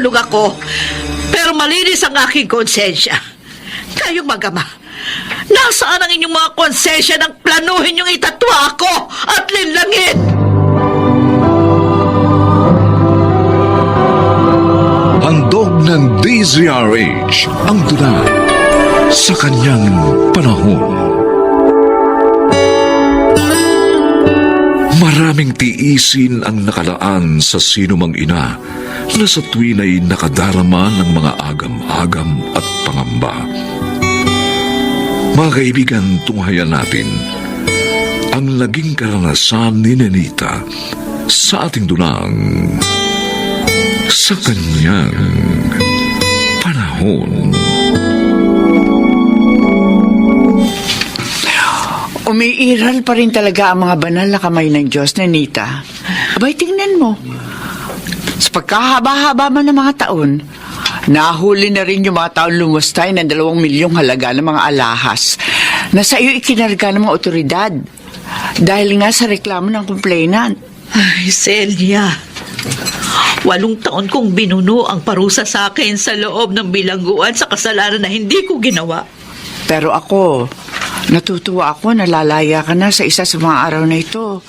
makulong ako. Pero malinis ang aking konsensya. Kayong mag-ama, nasaan ang inyong mga konsensya nang planuhin yung itatwa ako at linlangin? Handog ng DZRH ang tula sa kanyang panahon. Maraming tiisin ang nakalaan sa sinumang ina na sa tuwin ay nakadarama ng mga agam-agam at pangamba. Mga kaibigan, tunghayan natin ang naging karanasan ni Nenita sa ating dulang sa kanyang panahon. Umiiral pa rin talaga ang mga banal na kamay ng Diyos, Nenita. Abay, tingnan mo. Sa pagkahaba-haba man ng mga taon, nahuli na rin yung mga taon lumustay ng 2 milyong halaga ng mga alahas na sa iyo ikinarga ng mga otoridad dahil nga sa reklamo ng complainant. Ay, Celia, 8 taon kong binuno ang parusa sa akin sa loob ng bilangguan sa kasalanan na hindi ko ginawa. Pero ako, natutuwa ako na lalaya ka na sa isa sa mga araw na ito.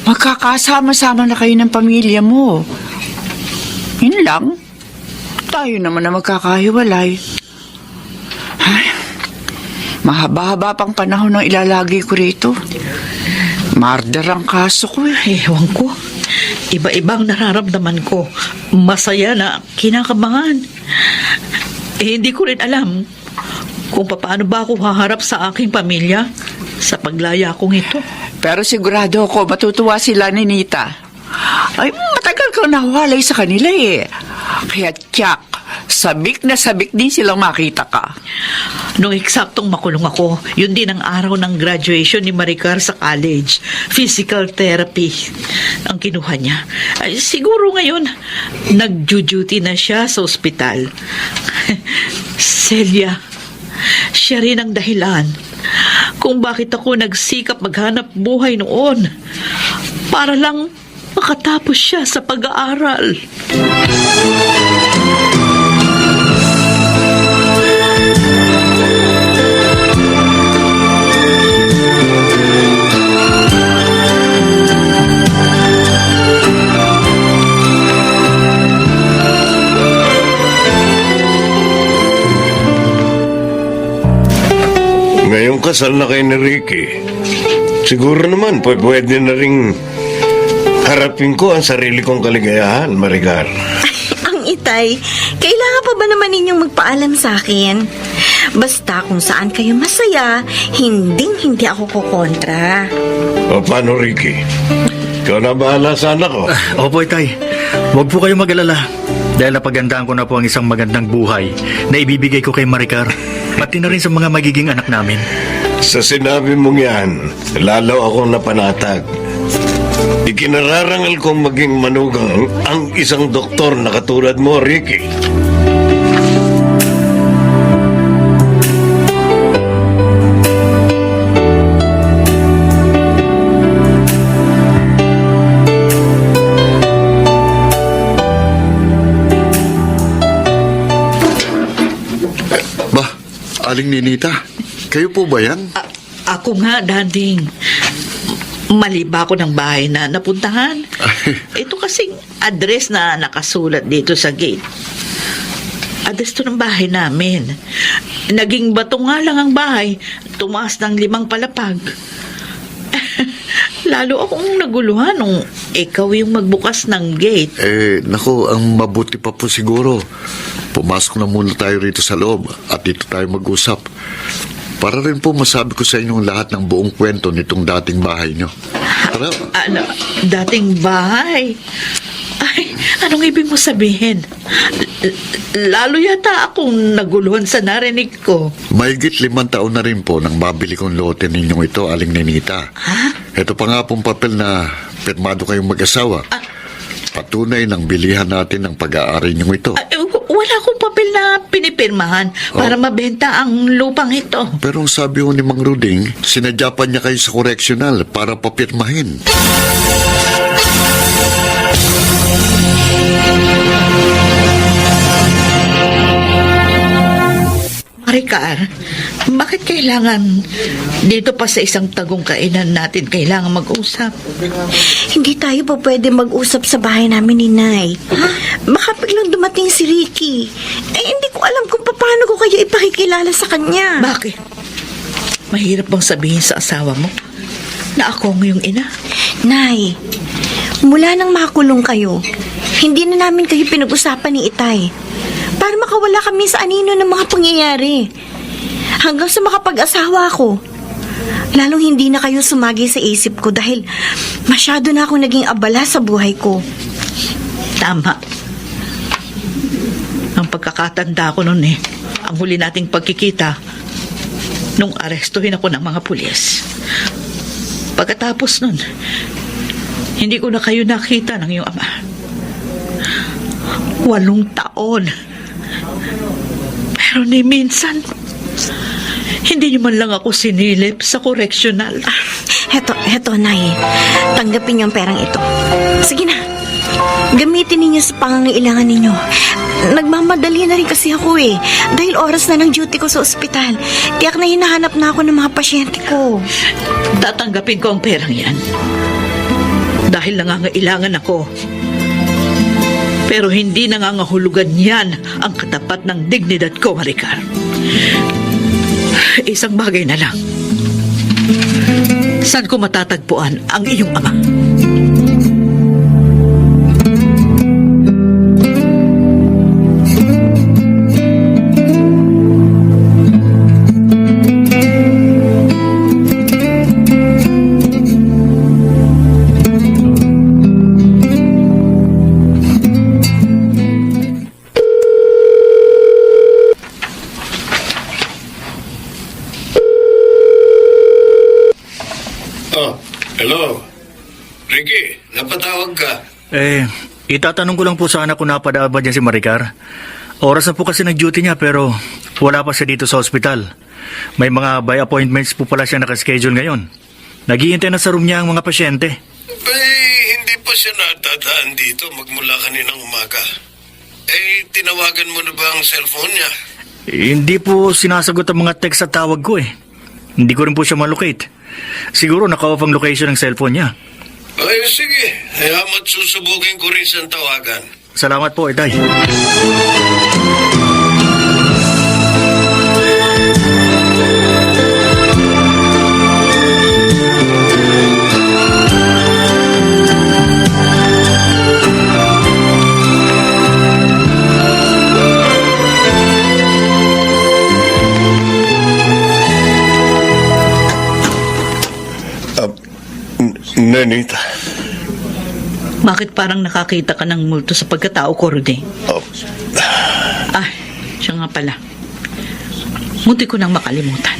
Magkakasama-sama na kayo ng pamilya mo. Yun lang. Tayo naman na magkakahiwalay. Ay, mahaba-haba pang panahon ng ilalagay ko rito. Murder ang kaso ko eh. Ewan ko. Iba-ibang nararamdaman ko. Masaya na kinakabahan. Hindi ko rin alam kung paano ba ako haharap sa aking pamilya sa paglaya kong ito. Pero sigurado ako matutuwa sila ni Nita. Ay, matagal kang nawalay sa kanila eh. Kaya tiyak, sabik na sabik din silang makita ka. Nung eksaktong makulong ako, yun din ang araw ng graduation ni Maricar sa college. Physical therapy ang kinuha niya. Ay, siguro ngayon, nag-duty na siya sa ospital. Celia, siya rin ang dahilan kung bakit ako nagsikap maghanap buhay noon para lang makatapos siya sa pag-aaral. Ngayong kasal na kayo ni Ricky, siguro naman pwede na ring harapin ko ang sarili kong kaligayahan, Maricar. Ang itay, kailangan pa ba naman ninyong magpaalam sa akin? Basta kung saan kayo masaya, hindi ako kukontra. O paano, Ricky? Ikaw na bahala sa anak ko. Opo, Itay. Huwag po kayo mag-alala. Dahil napagandaan ko na po ang isang magandang buhay na ibibigay ko kay Maricar. Pati na rin sa mga magiging anak namin. Sa sinabi mong yan, lalo akong napanatag. Ikinararangal kong maging manugang ang isang doktor na katulad mo, Ricky. Aling Ninita, kayo po ba yan? Ako nga, Dading. Mali ba ako ng bahay na napuntahan? Ito kasing address na nakasulat dito sa gate. Address to ng bahay namin. Naging bato nga lang ang bahay. Tumaas ng 5 palapag. Lalo akong naguluhan nung ikaw yung magbukas ng gate. Naku, ang mabuti pa po siguro. Pumasok na muna tayo rito sa loob at dito tayo mag-usap. Para rin po masabi ko sa inyong lahat ng buong kwento nitong dating bahay nyo. Tara. Ano? Dating bahay? Ay, anong ibig mo sabihin? Lalo yata akong naguluhan sa narinig ko. Mahigit 5 taon na rin po nang mabili kong lote ninyong ito, Aling Ninita. Ha? Ito pa nga pong papel na pirmado kayong mag-asawa. Patunay ng bilihan natin ng pag-aari ninyong ito. Wala akong papel na pinipirmahan para mabenta ang lupang ito. Pero ang sabi ko ni Mang Ruding, sinadya pa niya kayo sa correctional para papirmahin. Maricar, bakit kailangan dito pa sa isang tagong kainan natin kailangan mag-usap? Hindi tayo pa pwede mag-usap sa bahay namin ni Nay. Baka biglang dumating si Ricky. Hindi ko alam kung paano ko kayo ipakikilala sa kanya. Bakit? Mahirap bang sabihin sa asawa mo na ako ang iyong ina? Nay, mula nang makakulong kayo, hindi na namin kayo pinag-usapan ni Itay. Para makawala kami sa anino ng mga pangyayari. Hanggang sa makapag-asawa ko. Lalong hindi na kayo sumagi sa isip ko dahil masyado na akong naging abala sa buhay ko. Tama. Ang pagkakatanda ko noon ang huli nating pagkikita nung arestuhin ako ng mga pulis. Pagkatapos nun, hindi ko na kayo nakita ng iyong ama. 8 taon. Pero ni minsan, hindi niyo man lang ako sinilip sa correctional. Heto, Nay. Tanggapin niyo ang perang ito. Sige na. Gamitin ninyo sa pangangailangan ninyo. Nagmamadali na rin kasi ako dahil oras na ng duty ko sa ospital. Tiyak na hinahanap na ako ng mga pasyente ko. Tatanggapin ko ang perang yan. Dahil nangangailangan ako. Pero hindi nangangahulugan yan ang katapat ng dignidad ko, Maricar. Isang bagay na lang. Saan ko matatagpuan ang iyong ama? Hello? Ricky, napatawag ka. Itatanong ko lang po sana kung napadaan ba dyan si Maricar. Oras na po kasi nag-duty niya pero wala pa siya dito sa ospital. May mga by appointments po pala siya nakaschedule ngayon. Naghihintay na sa room niya ang mga pasyente. Hindi pa siya natadaan dito magmula kaninang umaga. Tinawagan mo na ba ang cellphone niya? Hindi po sinasagot ang mga text at tawag ko Hindi ko rin po siya malocate. Siguro naka-off ang location ng cellphone niya. Sige. Hayama't susubukin ko rin siyang tawagan. Salamat po, Itay. Nanita. Bakit parang nakakita ka ng multo sa pagkatao ko, Rudy? Siya nga pala. Munti ko nang makalimutan.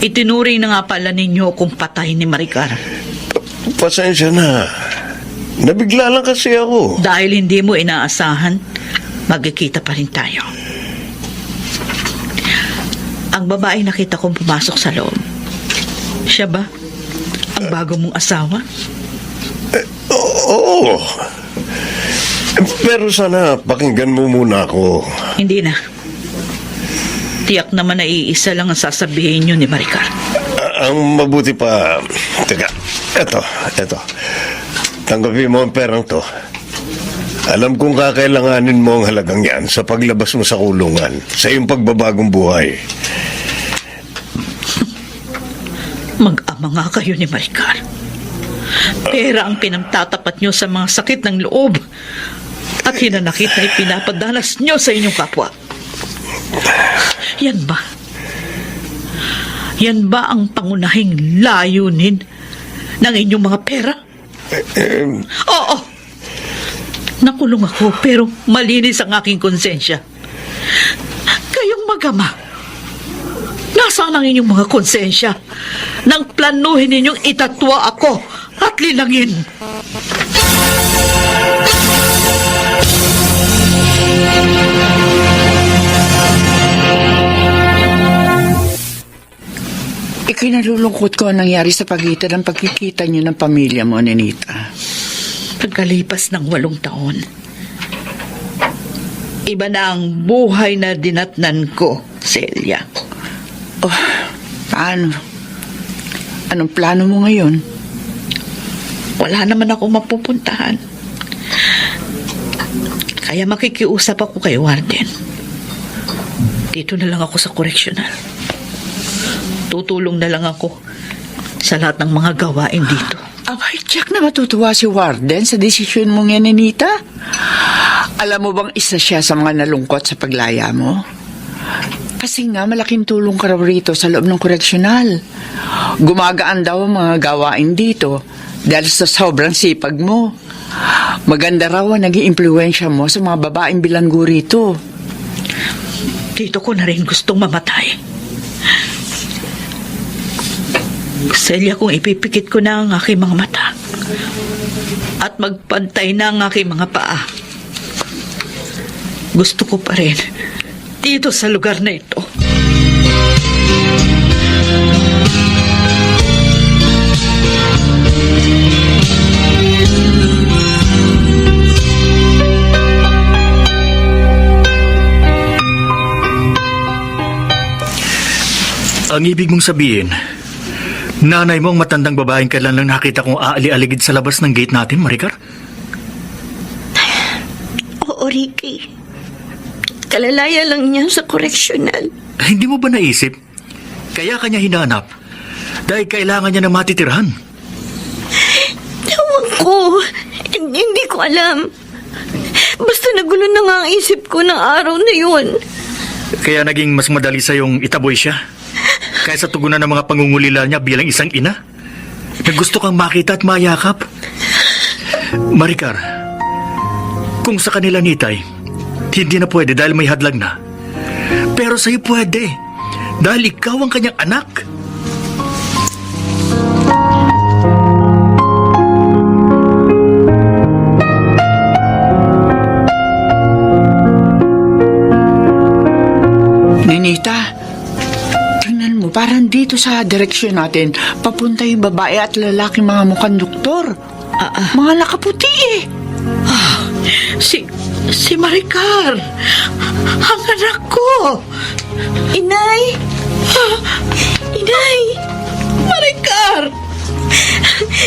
Itinuring na nga pala ninyo kung patay ni Maricar. Pasensya na. Nabigla lang kasi ako. Dahil hindi mo inaasahan, magkikita pa rin tayo. Ang babae nakita kong pumasok sa loob. Siya ba? Ang bago mong asawa? Oo. Pero sana pakinggan mo muna ako. Hindi na. Tiyak naman na iisa lang ang sasabihin nyo ni Maricar. Ang mabuti pa... Teka, eto. Tanggapin mo ang perang to. Alam kong kakailanganin mo ang halagang yan sa paglabas mo sa kulungan, sa iyong pagbabagong buhay. Mag-ama nga kayo ni Maricar. Pera ang pinamtatapat nyo sa mga sakit ng loob at hinanakit na ipinapadalas nyo sa inyong kapwa. Yan ba? Yan ba ang pangunahing layunin ng inyong mga pera? Oo. Nakulong ako pero malinis ang aking konsensya. Kayong mag-ama, nasaan ang inyong mga konsensya nang planuhin ninyong itatwa ako at linangin? Ikinalulungkot ko ang nangyari sa pagitan ng pagkikita niyo ng pamilya mo, Nenita. Pagkalipas ng 8 taon, iba na ang buhay na dinatnan ko Celia. Paano? Anong plano mo ngayon? Wala naman ako mapupuntahan. Kaya makikiusap ako kay Warden. Dito na lang ako sa correctional. Tutulong na lang ako sa lahat ng mga gawain dito. Abay, Jack, na matutuwa si Warden sa desisyon mong yan, Anita. Alam mo bang isa siya sa mga nalungkot sa paglaya mo? Kasi nga, malaking tulong ka raw rito sa loob ng koreksyonal. Gumagaan daw ang mga gawain dito dahil sa sobrang sipag mo. Maganda raw ang naging impluwensya mo sa mga babaeng bilanggo rito. Dito ko na rin gustong mamatay. Celia, kung ipipikit ko na ang aking mga mata at magpantay na ang aking mga paa, gusto ko pa rin dito sa lugar na ito. Ang ibig mong sabihin, nanay mo ang matandang babaeng kailan lang nakita kong aali-aligid sa labas ng gate natin, Maricar? Oo, Ricky. Kalalaya lang niya sa correctional. Hindi mo ba naisip? Kaya kanya hinanap. Dahil kailangan niya na matitirhan. Ewan ko. Hindi ko alam. Basta nagulo na nga ang isip ko ng araw na yun. Kaya naging mas madali sa yung itaboy siya. Kaysa tugunan ng mga pangungulila niya bilang isang ina. Na gusto kang makita at mayakap. Maricar, kung sa kanila nitay, hindi na pwede dahil may hadlag na. Pero sa'yo pwede. Dahil ikaw ang kanyang anak. Ninita, tingnan mo, parang dito sa direksyon natin, papunta yung babae at lalaki mga mukhang doktor. Mga nakaputi eh. Si Maricar, ang anak ko. Inay! Inay! Maricar!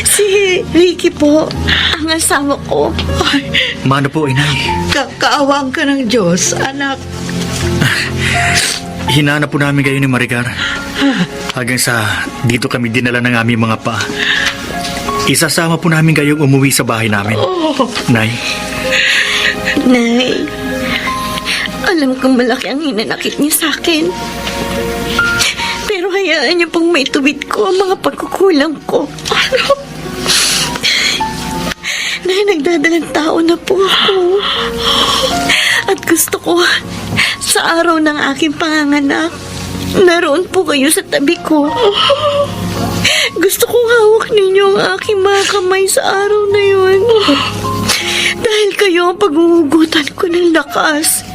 Si Ricky po, ang asawa ko. Ay, Mano po, inay. kaawang ka ng Diyos, anak. Hinanap po namin kayo ni Maricar. Hanggang sa dito kami dinala ng aming mga pa. Isasama po namin kayong umuwi sa bahay namin. Nay, Nay, alam kong malaki ang hinanakit niyo sa akin. Pero hayaan niyo pong maituwid ko ang mga pagkukulang ko. Ano? Nay, nagdadalang tao na po ako. At gusto ko, sa araw ng aking panganganak, naroon po kayo sa tabi ko. Gusto kong hawak ninyo ang aking mga kamay sa araw na yun. Dahil kayo ang paghuhugutan ko ng lakas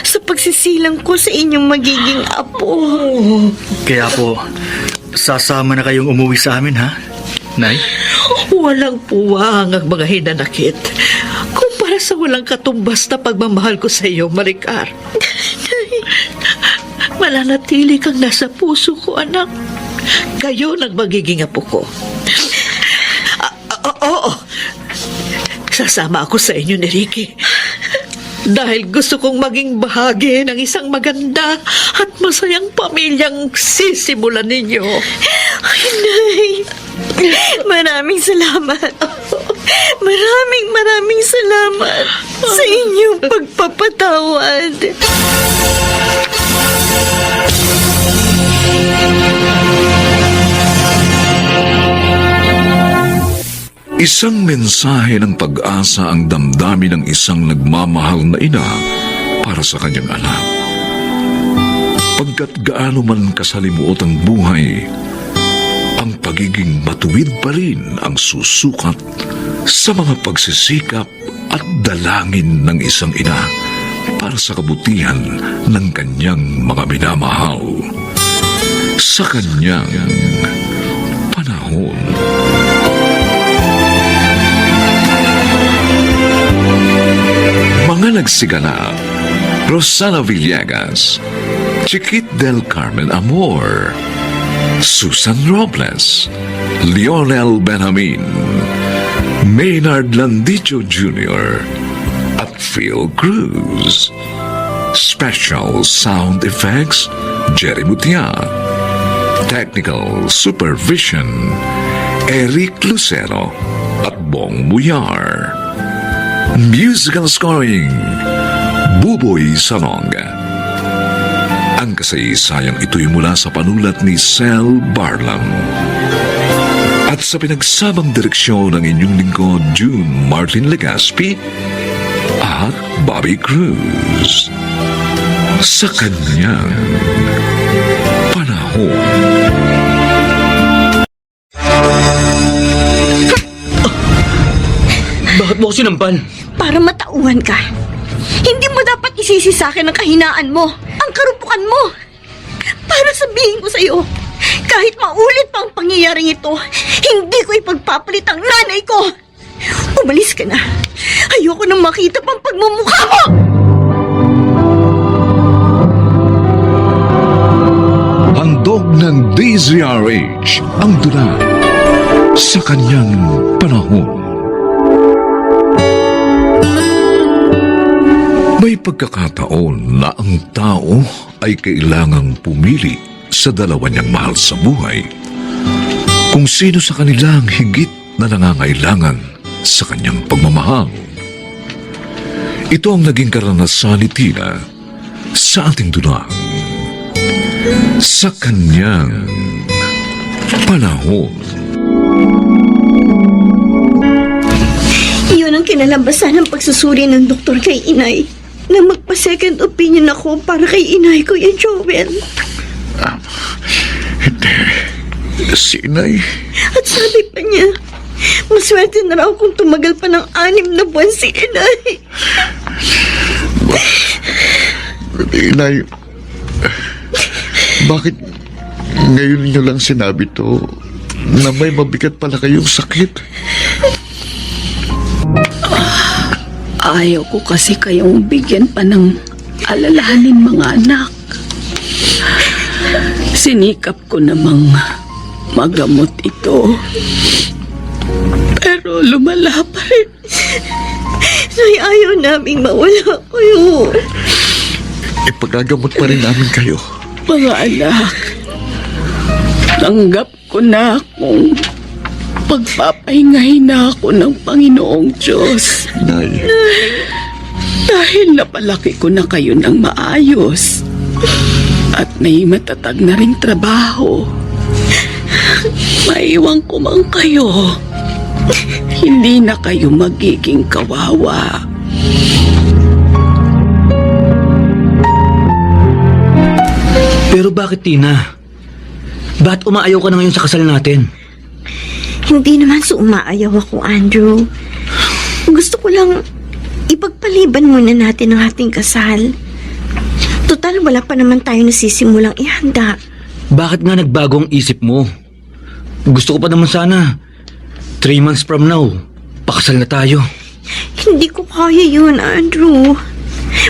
sa pagsisilang ko sa inyong magiging apo. kaya po, sasama na kayong umuwi sa amin, ha? Nay? Walang puwang ang mga hinanakit. Kumpara sa walang katumbas na pagmamahal ko sa iyo, Maricar. Mananatili kang nasa puso ko, anak. Kayo ang magiging apo ko. Oo. Sasama ako sa inyo ni Ricky. Dahil gusto kong maging bahagi ng isang maganda at masayang pamilyang sisimulan ninyo. Ay, Nay. Maraming salamat. Maraming salamat sa inyong pagpapatawad. Isang mensahe ng pag-asa ang damdamin ng isang nagmamahal na ina para sa kanyang anak. Pagkat gaano man kasalimuot ang buhay, ang pagiging matuwid pa rin ang susukat sa mga pagsisikap at dalangin ng isang ina para sa kabutihan ng kanyang mga minamahal. Sa kanyang panahon. Mga nagsigala, Rosana Villegas, Chiquit del Carmen Amor, Susan Robles, Lionel Benjamin, Maynard Landicho Jr., at Phil Cruz. Special sound effects, Jerry Mutia. Technical supervision, Eric Lucero at Bong Muyar. Musical scoring, Buboy Salonga. Ang kasaysayang ito'y mula sa panulat ni Sel Barlam. At sa pinagsamang direksyon ng inyong lingkod, June Martin Legaspi at Bobby Cruz. Sa kanyang panahon. Bakit mo ako sinampan? Para matauhan ka. Hindi mo dapat isisi sa akin ang kahinaan mo, ang karupukan mo. Para sabihin ko sa'yo, kahit maulit pa ang pangyayaring ito, hindi ko ipagpapalit ang nanay ko. Umalis ka na. Ayoko nang makita pang pagmumukha mo! Handog ng DZRH ang dula sa kanyang panahon. May pagkakataon na ang tao ay kailangang pumili sa dalawa niyang mahal sa buhay kung sino sa kanila ang higit na nangangailangan sa kanyang pagmamahal. Ito ang naging karanasan ni Tina sa ating dunang. Sa kanyang panahon. Iyon ang kinalabasan ng pagsusuri ng doktor kay inay na magpa-second opinion ako para kay inay, Kuya Joel. Hindi. Si Inay. At sabi pa niya, maswerte na raw kung tumagal pa ng 6 na buwan si inay. Inay, bakit ngayon niyo lang sinabi to na may mabigat pala kayong sakit? Ayaw ko kasi kayong bigyan pa ng alalahanin mga anak. Sinikap ko namang magamot ito. Pero lumala pa rin. Nay, ayaw naming mawala kayo. Ipagagamot pa rin namin kayo. Mga anak, tanggap ko na kung pagpapahingahin na ako ng Panginoong Diyos. Inay. Dahil napalaki ko na kayo ng maayos at may matatag na ring trabaho. Maiwan ko man kayo. Hindi na kayo magiging kawawa. Pero bakit, Tina? Bakit umaayaw ka na ngayon sa kasal natin? Hindi naman sa umaayaw ako, Andrew. Gusto ko lang ipagpaliban muna natin ang ating kasal. Total, wala pa naman tayo nasisimulang ihanda. Bakit nga nagbago ang isip mo? Gusto ko pa naman sana 3 months from now, pakasal na tayo. Hindi ko kaya yun, Andrew.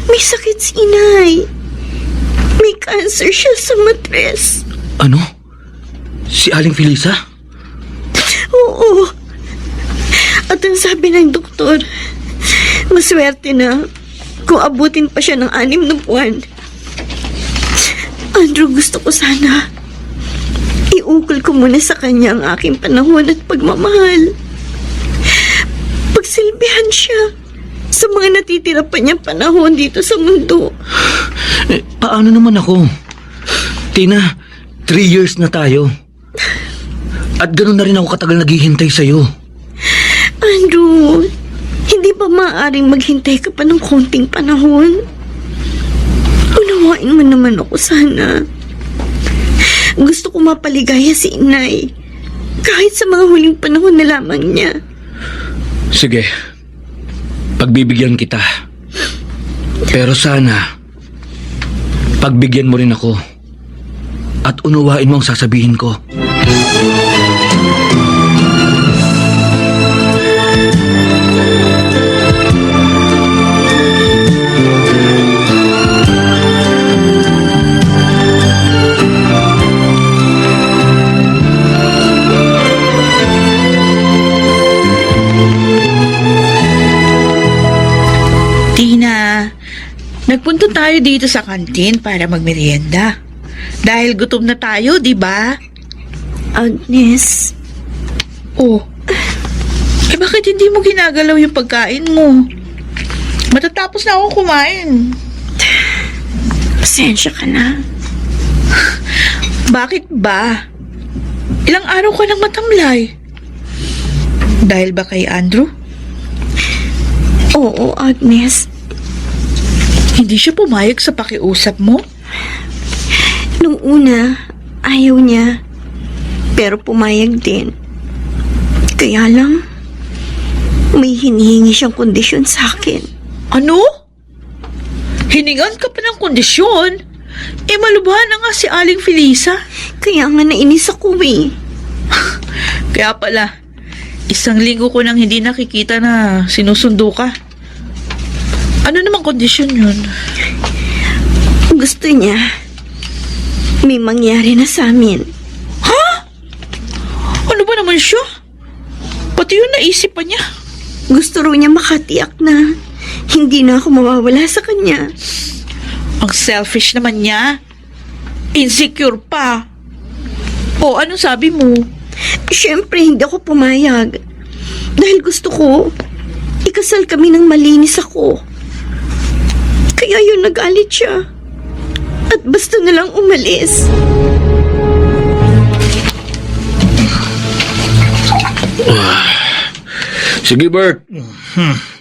May sakit si inay. May cancer siya sa matres. Ano? Si Aling Felisa? Oo. At ang sabi ng doktor, maswerte na kung abutin pa siya ng 6 na buwan. Andrew, gusto ko sana iukol ko muna sa kanya ang aking panahon at pagmamahal. Pagsilbihan siya sa mga natitira pa niyang panahon dito sa mundo. Paano naman ako? Tina, 3 years na tayo. At gano'n na rin ako katagal naghihintay sa'yo. Andrew, hindi ba maaaring maghintay ka pa ng konting panahon? Unawain mo naman ako sana. Gusto ko mapaligaya si inay. Kahit sa mga huling panahon na lamang niya. Sige, pagbibigyan kita. Pero sana, pagbigyan mo rin ako. At unawain mo ang sasabihin ko. Nagpunta tayo dito sa kantin para magmerienda. Dahil gutom na tayo, di ba? Agnes, Oh. Bakit hindi mo ginagalaw yung pagkain mo? Matatapos na akong kumain. pasensya ka na. Bakit ba? Ilang araw ka nang matamlay. Dahil ba kay Andrew? Oo, Agnes. Hindi siya pumayag sa pakiusap mo? Nung una, ayaw niya. Pero pumayag din. Kaya lang, may hinihingi siyang kondisyon sa akin. Ano? Hiningan ka pa ng kondisyon? Malubhan na nga si Aling Felisa. Kaya nga nainis ako eh. Kaya pala, 1 linggo ko nang hindi nakikita na sinusundo ka. Ano namang kondisyon yun? Gusto niya, may mangyari na sa amin. Ha? Ano ba naman siya? Pati yun naisip pa niya. Gusto rin niya makatiyak na hindi na ako mawawala sa kanya. Ang selfish naman niya. Insecure pa. O, anong sabi mo? Siyempre, hindi ako pumayag. Dahil gusto ko, ikasal kami ng malinis ako. Kaya yun nagalit siya. At basta na lang umalis. Sige, Bert.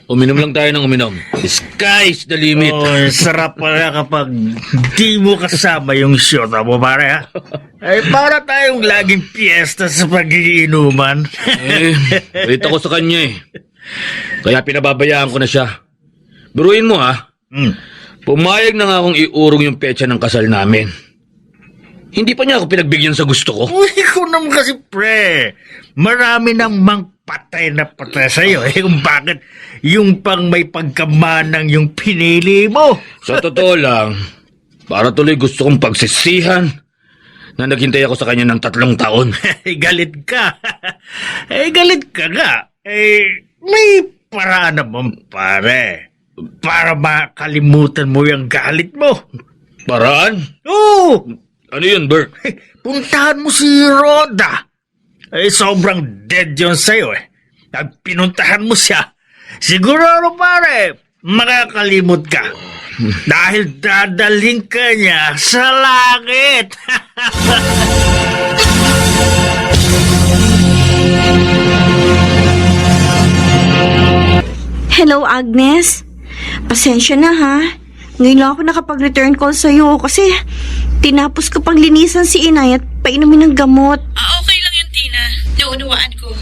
Uminom lang tayo ng uminom. Sky's the limit. Oh, sarap pala kapag di mo kasama yung syota mo, pare, ha? Ay, para tayong laging piyesta sa pagiinuman. Balita ko sa kanya eh. Kaya pinababayaan ko na siya. Biruin mo ha. Pumayag na nga akong iurong yung petsa ng kasal namin. Hindi pa niya ako pinagbigyan sa gusto ko. Uy, ko naman kasi, pre. Marami namang patay na patay sa'yo. Kung bakit yung pang may pagkamanang yung pinili mo. Sa totoo lang, para tuloy gusto kong pagsisihan na naghintay ako sa kanya ng 3 taon. Galit ka. Galit ka nga. May paraan naman, pare. Para makalimutan mo yung galit mo. Paraan? Oo! Ano yun, Bert? Puntahan mo si Rhoda. Sobrang dead yun sa'yo eh. At pinuntahan mo siya. Siguro, pare, makakalimot ka. Dahil dadalhin ka niya sa langit. Hello, Agnes. Pasensya na ha. Ngayon lang ako nakapag-return call sa'yo kasi tinapos ko pang linisan si Inay at painumin ng gamot. Okay lang yan, Tina. Naunawaan ko.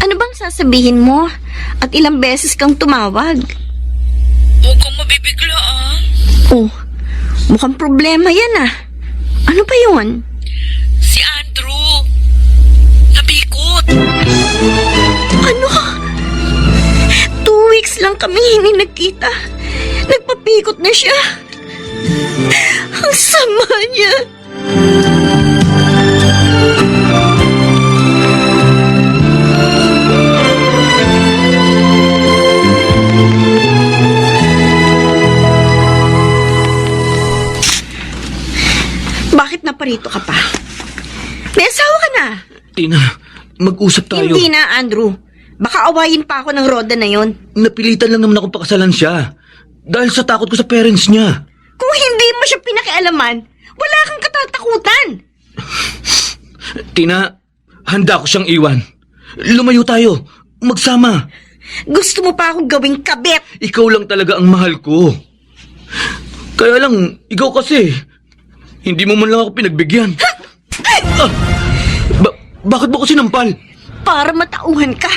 Ano bang sasabihin mo? At ilang beses kang tumawag? Huwag kang mabibigla, ah. Oh, mukhang problema yan ah. Ano ba yun? Si Andrew. Nabikot. Ano? 2 weeks lang kami hindi nagkita. Nagpapikot na siya. Ang sama niya. Bakit naparito ka pa? May asawa ka na. Tina, mag-usap tayo. Hindi na, Andrew. Baka awayin pa ako ng Rhoda na yon. Napilitan lang naman akong pakasalan siya. Dahil sa takot ko sa parents niya. Kung hindi mo siya pinakialaman, wala kang katatakutan. Tina, handa ko siyang iwan. Lumayo tayo. Magsama. Gusto mo pa akong gawing kabit. Ikaw lang talaga ang mahal ko. Kaya lang, ikaw kasi, hindi mo man lang ako pinagbigyan. Bakit mo ko sinampal? Para matauhan ka.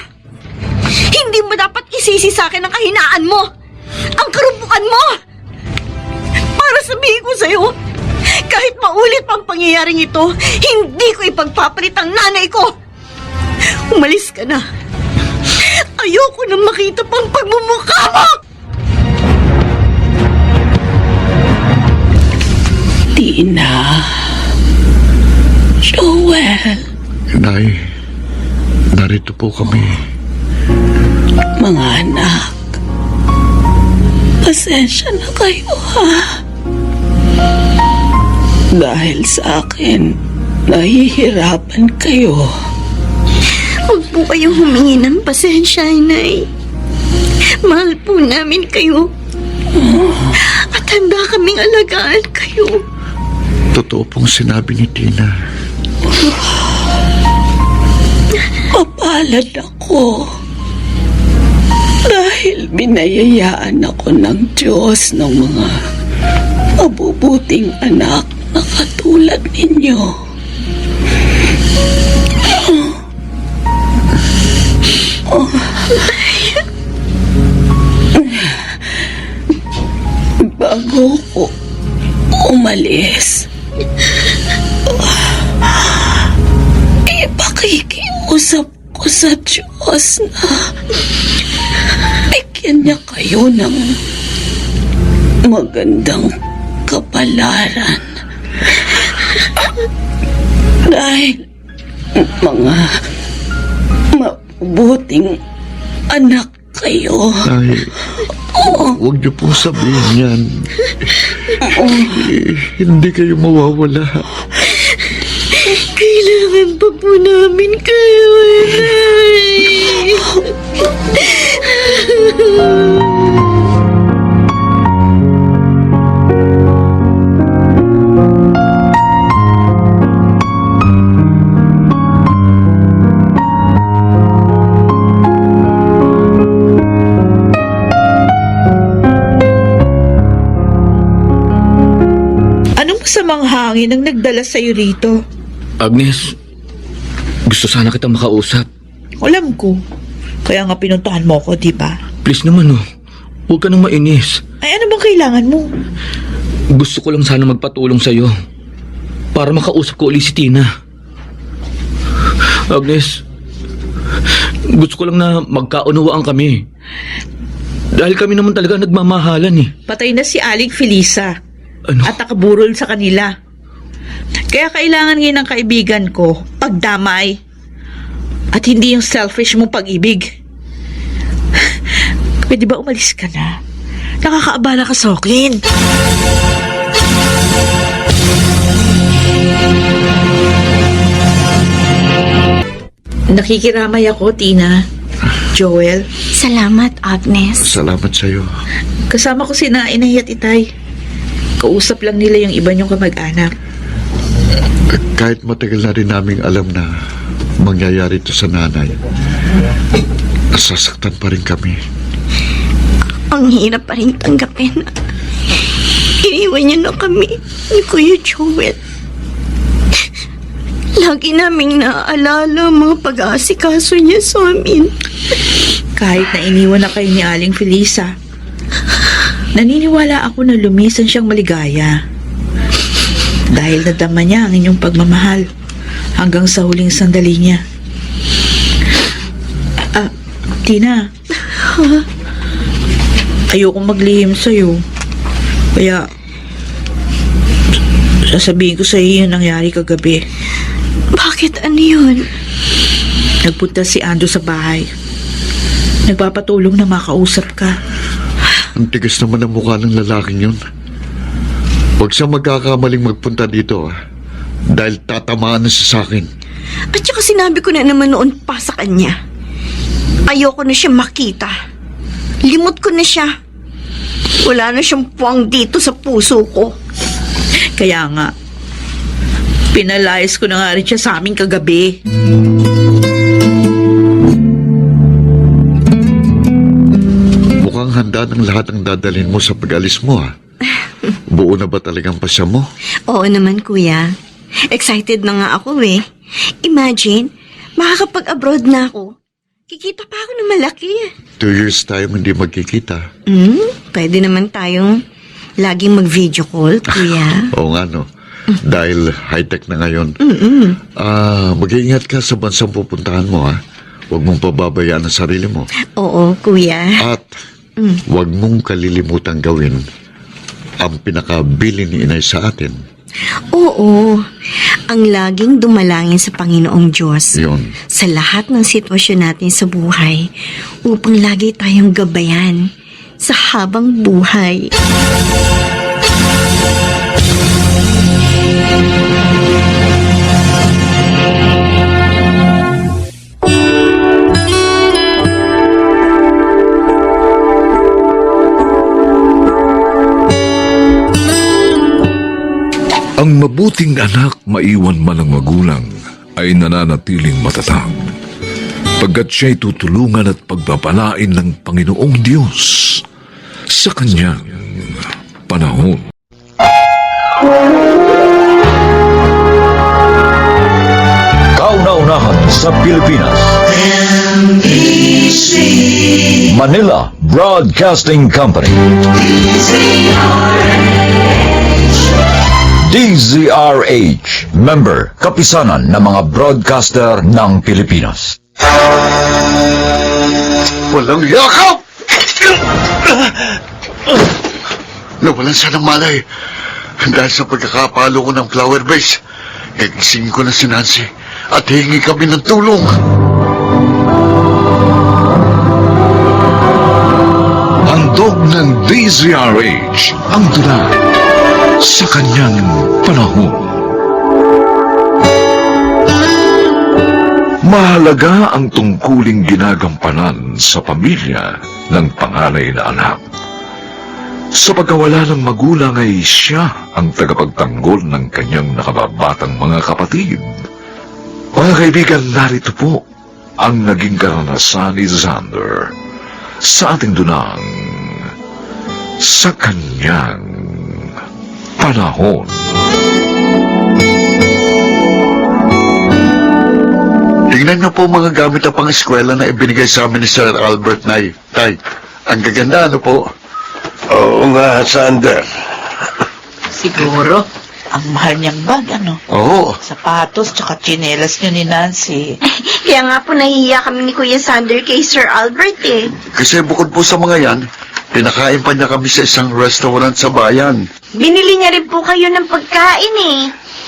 Hindi mo dapat isisi sa akin ang kahinaan mo. Ang karumpukan mo. Para sabihin ko sa'yo, kahit maulit pang pangyayaring ito, hindi ko ipagpapalit ang nanay ko. Umalis ka na. Ayoko na makita pang pagmumukha mo. Tina. Joel. Nay, narito po kami. Mga anak. Pasensya na kayo, ha? Dahil sa akin, nahihirapan kayo. Huwag po kayong humingi ng pasensya, Inay. Mahal po namin kayo. At handa kaming alagaan kayo. Totoo pong sinabi ni Tina. Mapalad ako. Dahil binayayaan ako ng Diyos ng mga mabubuting anak na katulad ninyo. Bago ko umalis, ipakikiusap ko sa Diyos na bigyan niya kayo ng magandang kapalaran. Dahil mga mabubuting anak kayo. Ay, huwag niyo pong sabihin yan. Hindi kayo mawawala. Kailangan pa po namin kayo, Inay. Anong masamang hangin ang nagdala sa'yo rito? Agnes, gusto sana kitang makausap. Alam ko. Kaya nga pinuntahan mo ko, di ba? Please naman, oh. Huwag ka nang mainis. Ay, ano bang kailangan mo? Gusto ko lang sana magpatulong sa'yo para makausap ko ulit si Tina. Agnes, gusto ko lang na magkaunawaan kami. Dahil kami naman talaga nagmamahalan eh. Patay na si Aling Felisa. Ano? At nakaburol sa kanila. Kaya kailangan ngayon ng kaibigan ko pagdamay. At hindi yung selfish mong pag-ibig. Pwede ba umalis ka na? Nakakaabala ka sa akin. Nakikiramay ako, Tina. Joel. Salamat, Agnes. Salamat sa'yo. Kasama ko si Inay at Itay. Kausap lang nila yung iba niyong kamag-anak. Kahit matagal na rin naming alam na mangyayari ito sa nanay, nasasaktan pa rin kami. Ang hirap pa rin tanggapin. Iniwan niya na kami ni Kuya Joel. Lagi naming naaalala ang mga pag-aasikaso niya sa amin. Kahit na iniwan na kayo ni Aling Felisa, naniniwala ako na lumisan siyang maligaya. Dahil nadama niya ang inyong pagmamahal hanggang sa huling sandali niya. Tina. Ayokong maglihim sa'yo. Kaya, sasabihin ko sa'yo yung nangyari kagabi. Bakit? Ano yun? Nagpunta si Ando sa bahay. Nagpapatulong na makausap ka. Ang tigas naman ang mukha ng lalaking yun. Huwag siya magkakamaling magpunta dito, dahil tatamaan na siya sa akin. At saka sinabi ko na naman noon pa sa kanya. Ayoko na siya makita. Limot ko na siya. Wala na siyang puwang dito sa puso ko. Kaya nga, pinalayas ko na nga rin siya sa amin kagabi. Mukhang handa ng lahat ang dadalhin mo sa pag-alis mo, Buo na ba talagang pasya mo? Oo naman, Kuya. Excited na nga ako eh. Imagine, makakapag-abroad na ako. Kikita pa ako ng malaki. 2 years tayo hindi magkikita. Pwede naman tayong laging mag-video call, Kuya. Oo nga, no? Dahil high-tech na ngayon. Mag-iingat ka sa bansang pupuntahan mo, Huwag mong pababayaan ang sarili mo. Oo, Kuya. At huwag mong kalilimutang gawin ang pinakabili ni Inay sa atin. Oo, ang laging dumalangin sa Panginoong Diyos Yun. sa lahat ng sitwasyon natin sa buhay upang lagi tayong gabayan sa habang buhay. Ang mabuting anak maiwan man ang magulang ay nananatiling matatag pagkat siya'y tutulungan at pagpapalain ng Panginoong Diyos sa kanyang panahon. Kauna-unahan sa Pilipinas. Manila Broadcasting Company. DZRH, member, kapisanan ng mga broadcaster ng Pilipinas. Walang yakap! Nawalan siya ng malay. Dahil sa pagkakapalo ko ng flower base, nagisingin ko na si Nancy at hingi kami ng tulong. Handog ng DZRH ang tula sa kanyang panahon. Mahalaga ang tungkuling ginagampanan sa pamilya ng panganay na anak. Sa pagkawala ng magulang ay siya ang tagapagtanggol ng kanyang nakababatang mga kapatid. Mga kaibigan, narito po ang naging karanasan ni Xander sa ating dunang sa kanyang panahon. Tingnan niyo po mga gamit na pang-eskwela na ibinigay sa amin ni Sir Albert Nay. Tay, ang gaganda, ano po? Oo nga, Sander. Siguro, ang mahal niyang bag, ano? Oo. Sapatos, tsaka tsinelas niyo ni Nancy. Kaya nga po nahihiya kami ni Kuya Sander kay Sir Albert eh. Kasi bukod po sa mga yan, pinakain pa niya kami sa isang restaurant sa bayan. Binili niya rin po kayo ng pagkain eh.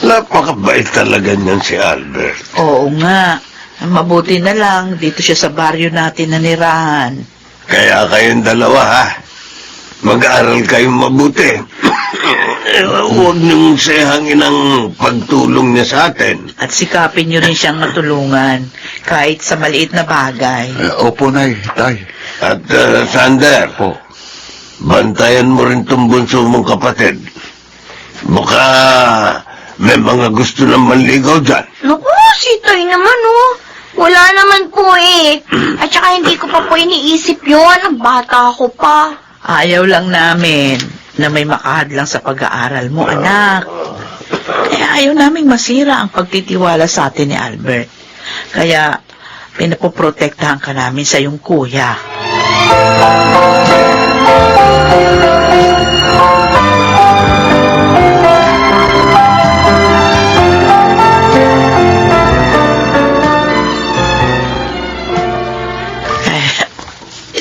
Napakabait talaga niyan si Albert. Oo nga. Mabuti na lang, dito siya sa baryo natin nanirahan. Kaya kayong dalawa, ha? Mag-aaral kayong mabuti. Huwag niyong sehangin ang pagtulong niya sa atin. At sikapin niyo rin siyang matulungan, kahit sa maliit na bagay. Opo, Nay, Tay. At Sander, Po. bantayan mo rin tong bunso mong kapatid. Baka may mga gusto ng manligaw dyan. Naku, si Toy naman oh. Wala naman po eh. At saka hindi ko pa po iniisip yun. Bata ako pa. Ayaw lang namin na may makahadlang sa pag-aaral mo, anak. Ayaw naming masira ang pagtitiwala sa atin ni Albert. Kaya, pinapoprotektahan ka namin sa iyong kuya.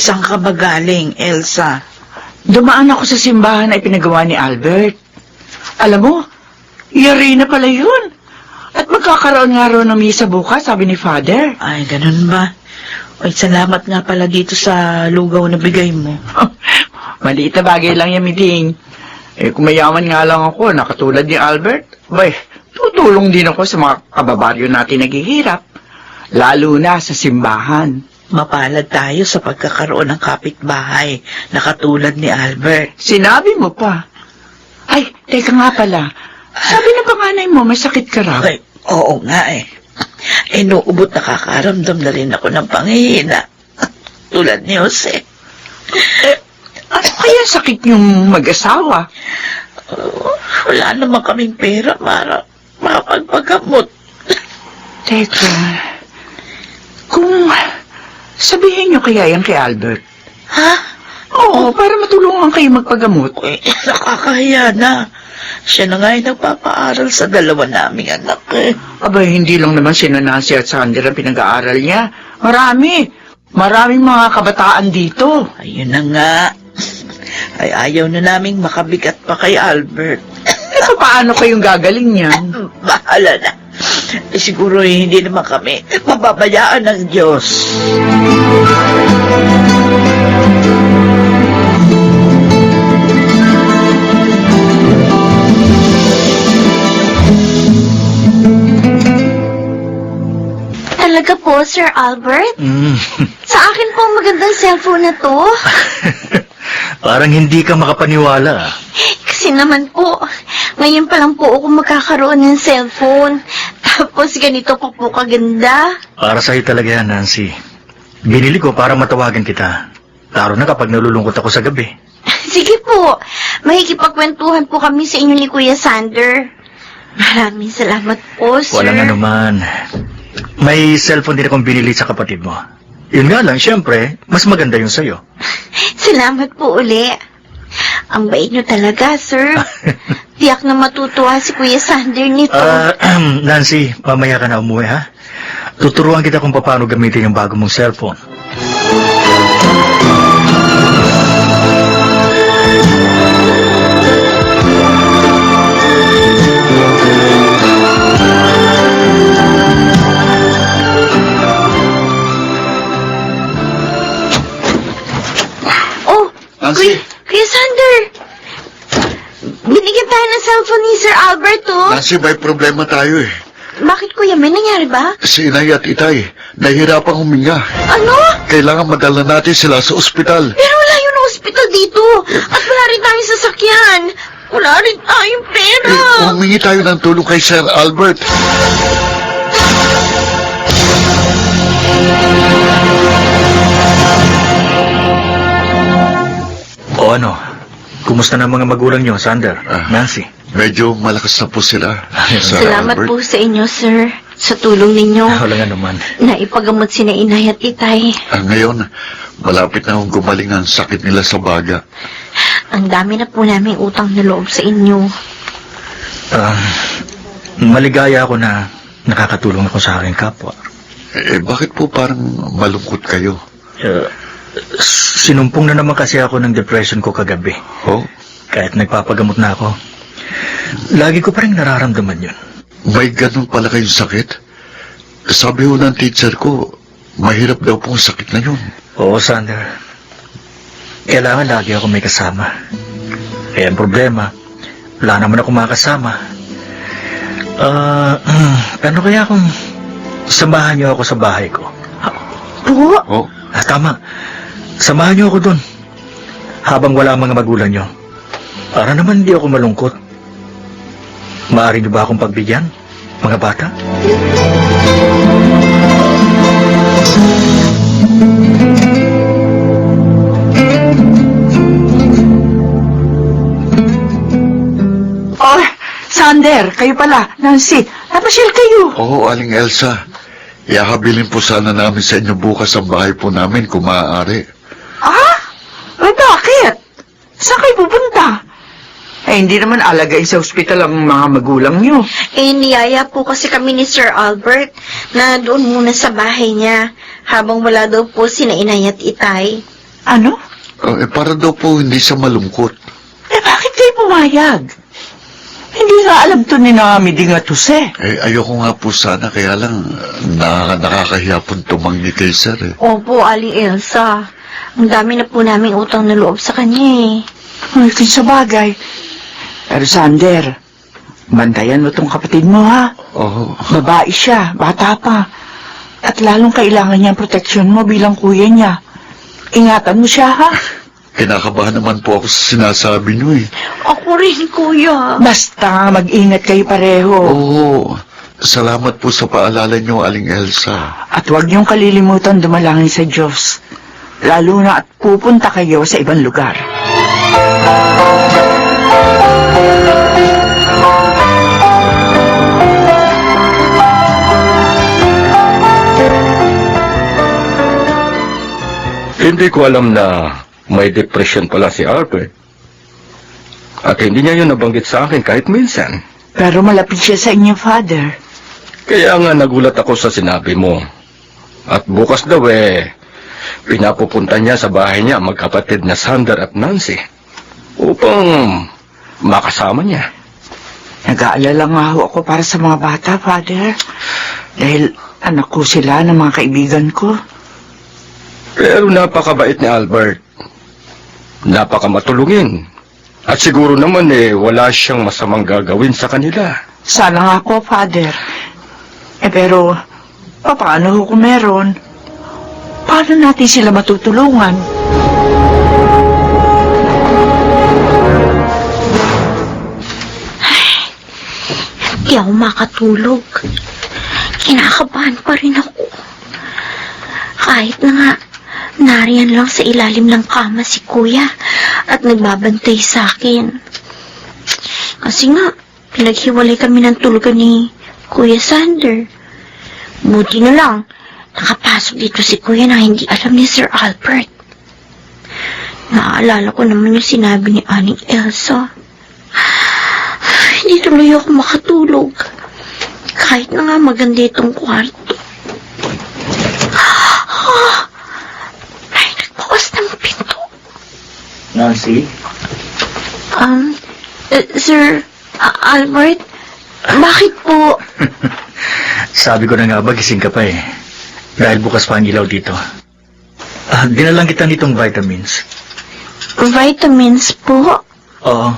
Saan ka ba galing, Elsa? Dumaan ako sa simbahan na ipinagawa ni Albert. Alam mo, yari na pala yun. At magkakaroon nga raw ng misa bukas, sabi ni Father. Ay, ganun ba? Ay, salamat nga pala dito sa lugaw na bigay mo. Maliit na bagay lang yan, Miding. Kung mayaman nga lang ako, nakatulad ni Albert, tutulong din ako sa mga kababaryo natin naghihirap. Lalo na sa simbahan. Mapalad tayo sa pagkakaroon ng kapitbahay na katulad ni Albert. Sinabi mo pa. Ay, teka nga pala. Sabi ng panganay mo, may sakit ka raw. Ay, oo nga eh. Inuubot nakakaramdam na rin ako ng panghihina. Tulad ni Jose. Ano kaya sakit niyong mag-asawa? Wala naman kaming pera para makapagpagamot. Teka, kung sabihin niyo kaya yan kay Albert. Ha? Oo, para matulungan kayo magpagamot. Uy, nakakahiya na. Siya na nga yung nagpapaaral sa dalawa naming anak eh. Abay, hindi lang naman si Nancy at Sander ang pinag-aaral niya. Maraming mga kabataan dito. Ayun na nga. Ay ayaw na naming makabigat pa kay Albert. Paano kayong gagaling niyan? Bahala na. Siguro hindi naman kami mababayaan ng Diyos. Sir Albert? Mm. Sa akin po ang magandang cellphone na to. Parang hindi ka makapaniwala. Kasi naman po, ngayon pa lang po ako magkakaroon ng cellphone. Tapos ganito pa po kaganda. Para sa'yo talaga yan, Nancy. Binili ko para matawagan kita. Lalo na kapag nalulungkot ako sa gabi. Sige po, makikipagkwentuhan po kami sa inyo ni Kuya Sander. Maraming salamat po, sir. Walang anuman. May cellphone din akong binili sa kapatid mo. Yun nga lang, syempre, mas maganda yung sa'yo. Salamat po uli. Ang bait nyo talaga, sir. Tiyak na matutuwa si Kuya Sander nito. Nancy, mamaya ka na umuwi, ha? Tuturuan kita kung paano gamitin yung bago mong cellphone. Oh, Nancy! Kuya Sander! Binigyan tayo ng cellphone ni Sir Alberto. Nancy, may problema tayo eh. Bakit, Kuya? May nangyari ba? Si Inay at Itay, nahihirapang huminga. Ano? Kailangan madala natin sila sa ospital. Pero wala yung hospital dito. At wala rin tayong sasakyan. Wala rin tayong pera. Humingi tayo ng tulong kay Sir Albert. O ano? Kumusta na ang mga magulang niyo, Sander? Nancy? Medyo malakas na po sila. Sir Salamat Albert. po sa inyo, sir. Sa tulong ninyo. Walang anuman. Na ipagamot sina Inay at Itay. Ngayon, malapit na akong gumaling ang sakit nila sa baga. Ang dami na po namin utang na loob sa inyo. Maligaya ako na nakakatulong ako sa aking kapwa. Bakit po parang malungkot kayo? Sinumpong na naman kasi ako ng depression ko kagabi. Oh? Kahit nagpapagamot na ako, lagi ko pa rin nararamdaman yun. May ganun pala kayong sakit? Sabi ho ng teacher ko, mahirap daw pong sakit na yun. Oo, Sander. Kailangan lagi ako may kasama. Eh, ang problema, wala naman ako makasama. Ano kaya kung samahan niyo ako sa bahay ko? Po? Oh? Tama. Samahan niyo ako doon. Habang wala ang mga magulang niyo. Para naman hindi ako malungkot. Maaari niyo ba akong pagbigyan, mga bata? Oh, Sander, kayo pala. Nancy, napasyal kayo. Oo, Aling Elsa. Ihahabilin po sana namin sa inyo bukas ang bahay po namin kung maaari. Ah? Ay, bakit? Saan kayo pupunta? Eh, hindi naman alagay sa ospital ang mga magulang nyo. Eh, niyaya po kasi kami ni Sir Albert na doon muna sa bahay niya habang wala daw po sina Inay at Itay. Ano? Para daw po hindi siya malungkot. Eh, bakit kayo pumayag? Hindi nga alam to ni Namidi nga to, Ayoko nga po sana, kaya lang nakakahiya po tumanggi kay Sir eh. Opo, Aling Elsa. Ang dami na po naming utang na loob sa kanya eh. Ay, sa bagay. Pero Sander, bantayan mo tong kapatid mo, ha? Oo. Babae siya, bata pa. At lalong kailangan niya ang proteksyon mo bilang kuya niya. Ingatan mo siya, ha? Kinakabahan naman po ako sa sinasabi niyo eh. Ako rin, Kuya. Basta mag-ingat kayo pareho. Oo. Salamat po sa paalala niyo, Aling Elsa. At huwag niyong kalilimutan dumalangin sa Diyos. Lalo na at pupunta kayo sa ibang lugar. Hindi ko alam na may depression pala si Albert. At hindi niya yun nabanggit sa akin kahit minsan. Pero malapit siya sa inyo, Father. Kaya nga nagulat ako sa sinabi mo. At bukas daw pinapupunta niya sa bahay niya magkapatid na Sander at Nancy upang makasama niya. Nag-aalala nga ho ako para sa mga bata, Father. Dahil anak ko sila ng mga kaibigan ko. Pero napakabait ni Albert. Napakamatulungin. At siguro naman wala siyang masamang gagawin sa kanila. Sana nga po, Father. Pero Paano ho kung meron? Paano natin sila matutulungan? Di ako makatulog. Kinakabahan pa rin ako. Kahit na nga, nariyan lang sa ilalim ng kama si Kuya at nagbabantay sa akin. Kasi nga, pinaghiwalay kami ng tulugan ni Kuya Sander. Buti na lang, nakapasok dito si Kuya na hindi alam ni Sir Albert. Naaalala ko naman yung sinabi ni Aling Elsa. Hindi tuloy ako makatulog. Kahit na nga maganda itong kwarto. Ay, nagbukas ng pinto. Nancy? Sir Albert, bakit po? Sabi ko na nga ba, gising ka pa eh. Dahil bukas pa ang ilaw dito. Dinalang kita nitong vitamins. Vitamins po? Oo.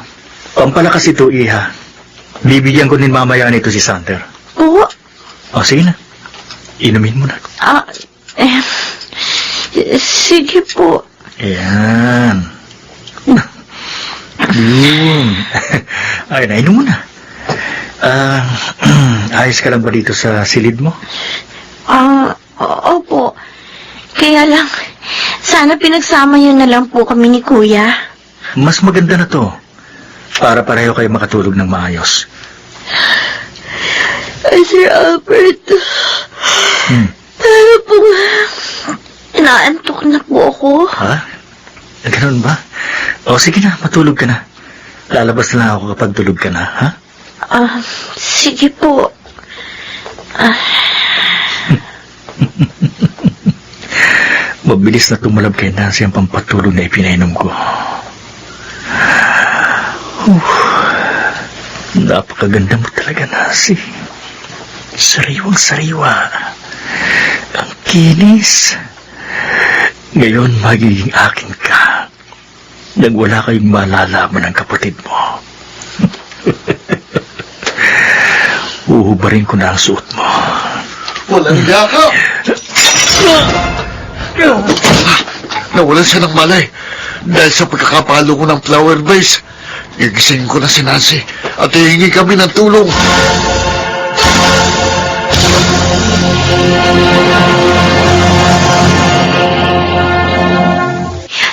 Pampalakas ito, Iha. Bibigyan ko din mamaya nito si Sander. Po? O, sige na. Inumin mo na. Sige po. Ayan. Yun. Ay, nainom mo na. Ayos ka lang ba dito sa silid mo? Opo. Kaya lang, sana pinagsama yun na lang po kami ni Kuya. Mas maganda na to. Para pareho kayo makatulog ng maayos. Sir Albert, pero po nga, inaantok na po ako. Ha? Ganun ba? O, sige na, matulog ka na. Lalabas na lang ako kapag tulog ka na, ha? Sige po. Mabilis na tumalab kay Nancy ang pampatulog na ipinainom ko. Napakaganda mo talaga, Nancy. Sariwang-sariwa. Ang kinis. Ngayon, magiging akin ka. Nang wala kayong malalaman ng kapatid mo. Uhubarin ko na ang suot mo. Walang gaka! Nawalan siya ng malay. Dahil sa pagkakapalo ko ng flower vase, gigising ko na si Nancy at hihingi kami ng tulong.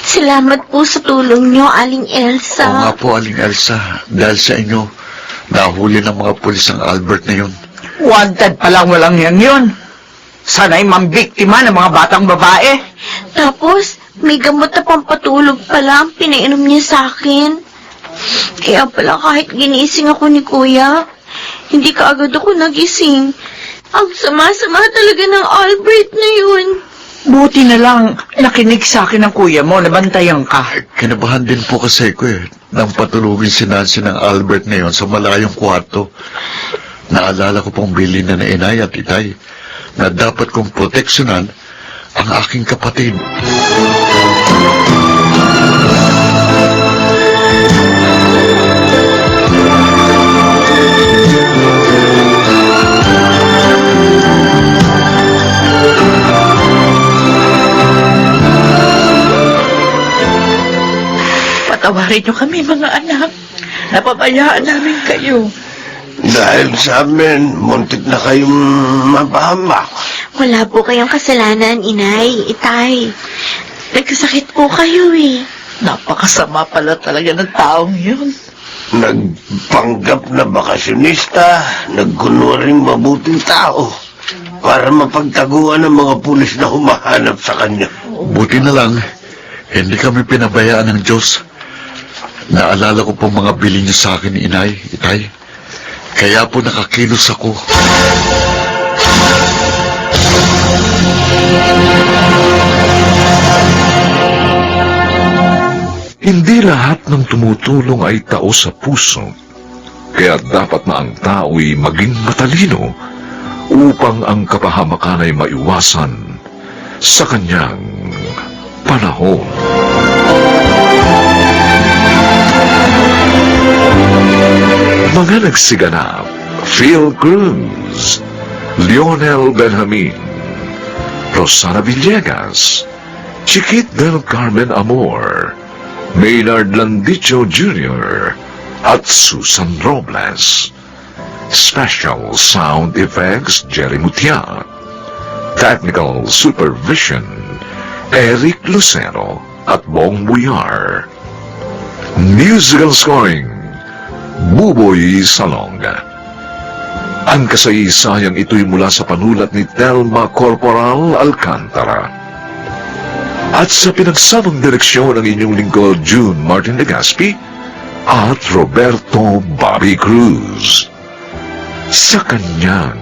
Salamat po sa tulong niyo, Aling Elsa. Oo nga po, Aling Elsa. Dahil sa inyo, nahuli ng mga pulis ang Albert na yun. Wanted palang walang yan yun. Sana'y mambiktima ng mga batang babae. Tapos, may gamot na pampatulog pala ang pinainom niya sa akin. Kaya pala kahit ginising ako ni Kuya, hindi kaagad ako nagising. Ang sama-sama talaga ng Albert na yun. Buti na lang nakinig sa akin ng kuya mo, nabantayan ka. Kinabahan din po kasi ko nang patulugin si Nancy ng Albert na yun sa malayong kwarto. Naalala ko pong bilin na inay at itay na dapat kong proteksyonan ang aking kapatid. Patawarin niyo kami, mga anak. Napabayaan namin kayo. Dahil sa amin, muntik na kayong mapahamak. Wala po kayong kasalanan, Inay, Itay. Nagkasakit po kayo eh. Napakasama pala talaga ng taong yun. Nagpanggap na bakasyonista, nagkunuring mabuting tao para mapagtaguan ng mga pulis na humahanap sa kanya. Buti na lang, hindi kami pinabayaan ng Diyos. Naalala ko pong mga bilin niyo sa akin, inay, itay. Kaya po nakakilos ako. Hindi lahat ng tumutulong ay tao sa puso. Kaya dapat na ang tao'y maging matalino upang ang kapahamakan ay maiwasan sa kanyang panahon. Mga nagsiganap, Phil Cruz, Lionel Benjamin, Rosana Villegas, Chiquit del Carmen Amor, Maynard Landicho Jr., at Susan Robles. Special Sound Effects, Jerry Mutia. Technical Supervision, Eric Lucero at Bong Buyar. Musical Scoring, Buboy Salonga. Ang kasaysayang ito'y mula sa panulat ni Telma Corporal Alcantara. At sa pinagsamang direksyon ng inyong lingkod June Martin Legaspi at Roberto Bobby Cruz. Sa kanyang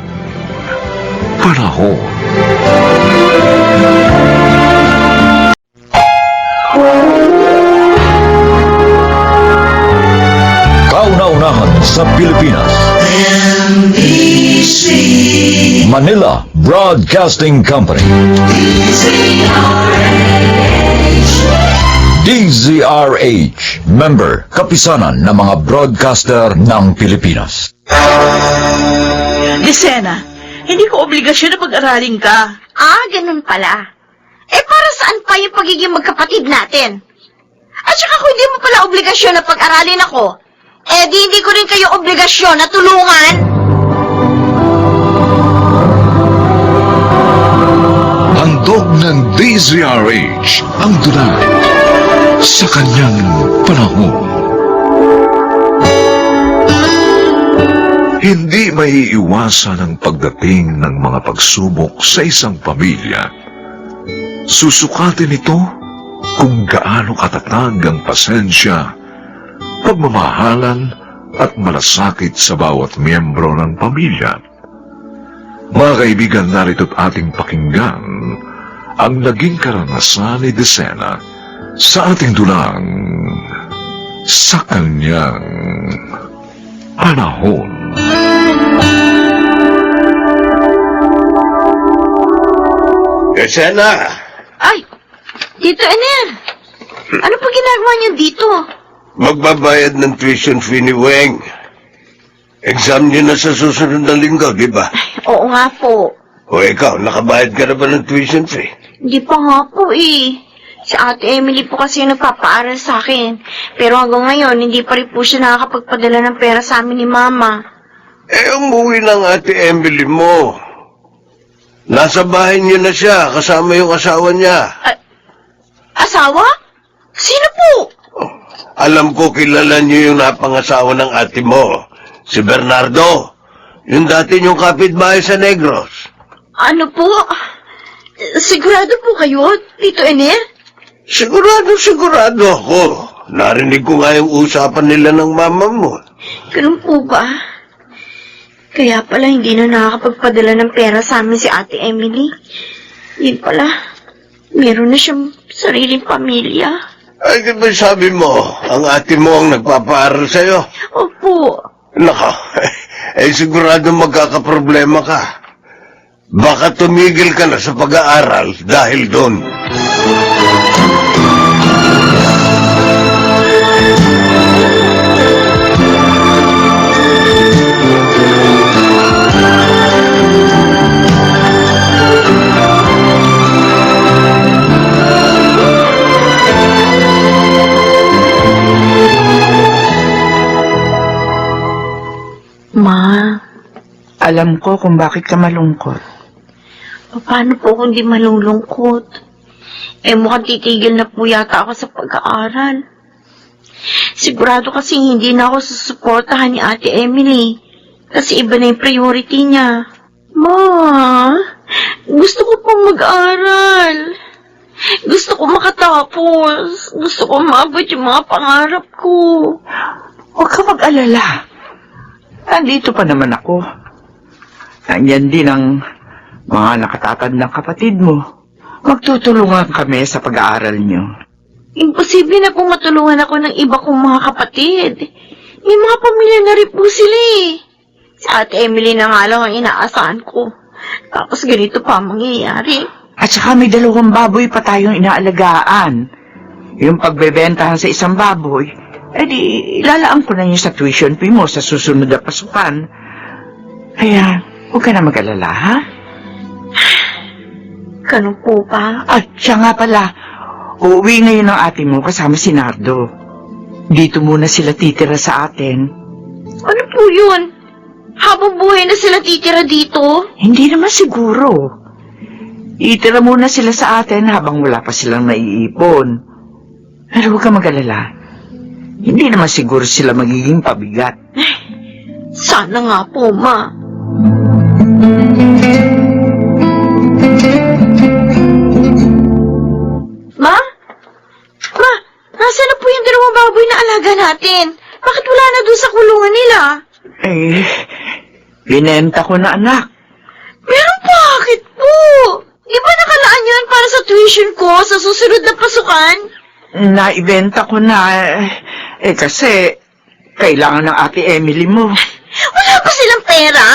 panahon. Kauna-unahan sa Pilipinas. Manila Broadcasting Company. DZRH, member, kapisanan ng mga broadcaster ng Pilipinas. Lisena, hindi ko obligasyon na pag-aralin ka. Ah, ganun pala. Eh, para saan pa yung pagiging magkapatid natin? At saka kung hindi mo pala obligasyon na pag-aralin ako, eh di hindi ko rin kayo obligasyon na tulungan. Handog ng DZRH ang dunay sa kanyang panahon. Hindi maiiwasan ang pagdating ng mga pagsubok sa isang pamilya. Susukatin ito kung gaano katatag ang pasensya, pagmamahalan at malasakit sa bawat miyembro ng pamilya. Mga kaibigan, narito't ating pakinggan ang naging karanasan ni Desena sa ating dulang sa kanyang panahon. Desena! Ay, Tito Enel, ano pa ginagawa niyo dito? Magbabayad ng tuition fee ni Weng. Exam niyo na sa susunod na linggo, di ba? Oo nga po. O ikaw, nakabayad ka na ba ng tuition fee? Hindi pa nga po eh. Si Ate Emily po kasi yung nagpapaaral sa akin. Pero hanggang ngayon, hindi pa rin po siya nakakapagpadala ng pera sa amin ni Mama. Eh, umuwi ng Ate Emily mo. Nasa bahay niyo na siya, kasama yung asawa niya. Asawa? Sino po? Alam ko kilala niyo yung napangasawa ng ate mo, si Bernardo. Yung dati niyong kapitbahay sa Negros. Ano po? Sigurado po kayo, Tito Enel? Sigurado ako. Narinig ko nga yung usapan nila ng mama mo. Ganun po ba? Kaya pala hindi na nakakapagpadala ng pera sa amin si Ate Emily. Yun pala, meron na siyang sariling pamilya. Ay, di ba sabi mo, ang ate mo ang nagpapaaral sa'yo? Opo. Nako, eh sigurado magkakaproblema ka. Baka tumigil ka na sa pag-aaral dahil doon. Ma, Alam ko kung bakit ka malungkot. paano po kung di malulungkot? Eh mukhang titigil na po yata ako sa pag-aaral. Sigurado kasi hindi na ako susuportahan ni Ate Emily. Kasi iba na yung priority niya. Ma, gusto ko pong mag-aral. Gusto ko makatapos. Gusto ko maabot yung mga pangarap ko. Huwag ka mag-alala. Nandito pa naman ako. Nandyan din ang mga nakatatandang kapatid mo. Magtutulungan kami sa pag-aaral nyo. Imposible na pong matulungan ako ng iba kong mga kapatid. May mga pamilya na rin po sila eh. Si Ate Emily na nga lang ang inaasahan ko. Tapos ganito pa ang mangyayari. At saka may 2 baboy pa tayong inaalagaan. Yung pagbebentahan sa isang baboy, di ilalaan ko na yun sa tuition fee mo sa susunod na pasukan. Kaya, Huwag ka na mag-alala, ha? Ganun po ba? At siya nga pala, uuwi ngayon ang ate mo kasama si Nardo. Dito muna sila titira sa atin. Ano po yun? Habang buhay na sila titira dito? Hindi naman siguro. Itira muna sila sa atin habang wala pa silang naiipon. Pero huwag ka mag-alala. Hindi naman siguro sila magiging pabigat. Sana nga po, Ma. Ma? Ma, nasaan na po yung dalawang baboy na alaga natin? Bakit wala na doon sa kulungan nila? Eh, binenta ko na, anak. Pero bakit po? Di ba nakalaan yan para sa tuition ko sa susunod na pasukan? Naibenta ko na. Kasi kailangan ng ate Emily mo. Wala pa silang pera?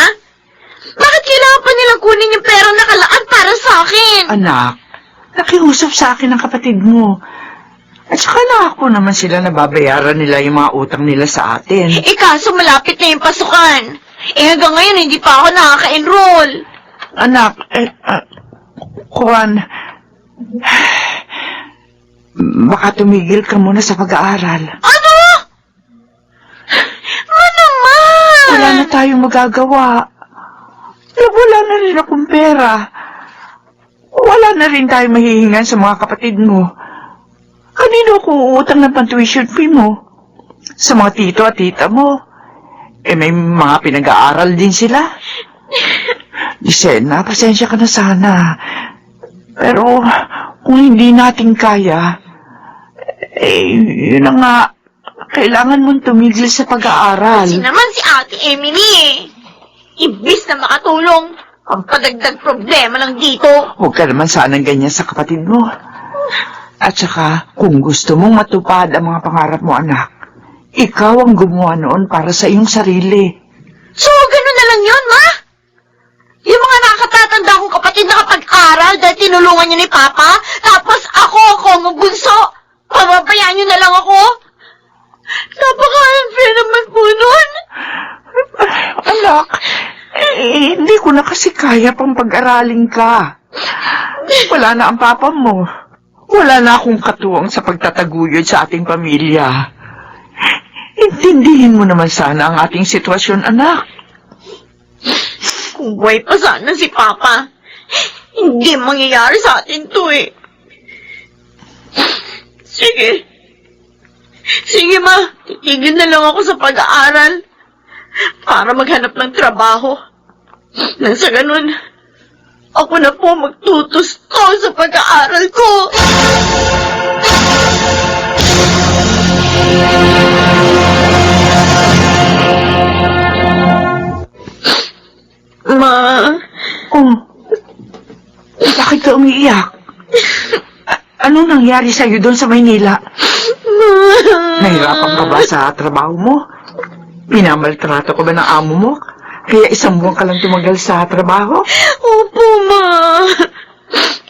Bakit kailangan pa nilang kunin yung pera nakalaan para sa akin? Anak, nakiusap sa akin ang kapatid mo. At saka ako naman sila nababayaran nila yung mga utang nila sa atin. Kaso malapit na yung pasukan. Hanggang ngayon hindi pa ako nakaka-enroll. Anak, Juan, baka tumigil ka muna sa pag-aaral. Ano? Naman! Wala na tayong magagawa. Wala na rin akong pera. Wala na rin tayong mahihingan sa mga kapatid mo. Kanino ako uutang ng pantuition fee mo? Sa mga tito at tita mo. May mga pinag-aaral din sila. Lisena, pasensya ka na sana. Pero kung hindi natin kaya, yun na nga, kailangan mong tumigil sa pag-aaral. Kasi naman si Ate Emily Imbis na makatulong, ang padagdag problema lang dito. Huwag ka naman sanang ganyan sa kapatid mo. At saka, kung gusto mong matupad ang mga pangarap mo, anak, ikaw ang gumawa noon para sa iyong sarili. So, ganun na lang yun, Ma? Yung mga nakatatanda kong kapatid nakapag-aral dahil tinulungan niyo ni Papa, tapos ako ang bunso. Pababayaan niyo na lang ako? Napaka-unfair naman po nun. Anak, hindi ko na kasi kaya pang pag-aralin ka. Wala na ang papa mo. Wala na akong katuwang sa pagtataguyod sa ating pamilya. Intindihin mo naman sana ang ating sitwasyon, anak. Kung buhay pa sana si Papa, hindi mangyayari sa atin to eh. Sige. Sige, Ma. Titigil na lang ako sa pag-aaral para maghanap ng trabaho. Nang sa ganun, ako na po magtutusto sa pag-aaral ko. Ma. Oh, bakit ka umiiyak? Anong nangyari sa'yo doon sa Maynila? Nahirapan ka ba sa trabaho mo? Pinamaltrato ka ba ng amo mo? Kaya isang buwan ka lang tumagal sa trabaho? Opo, Ma.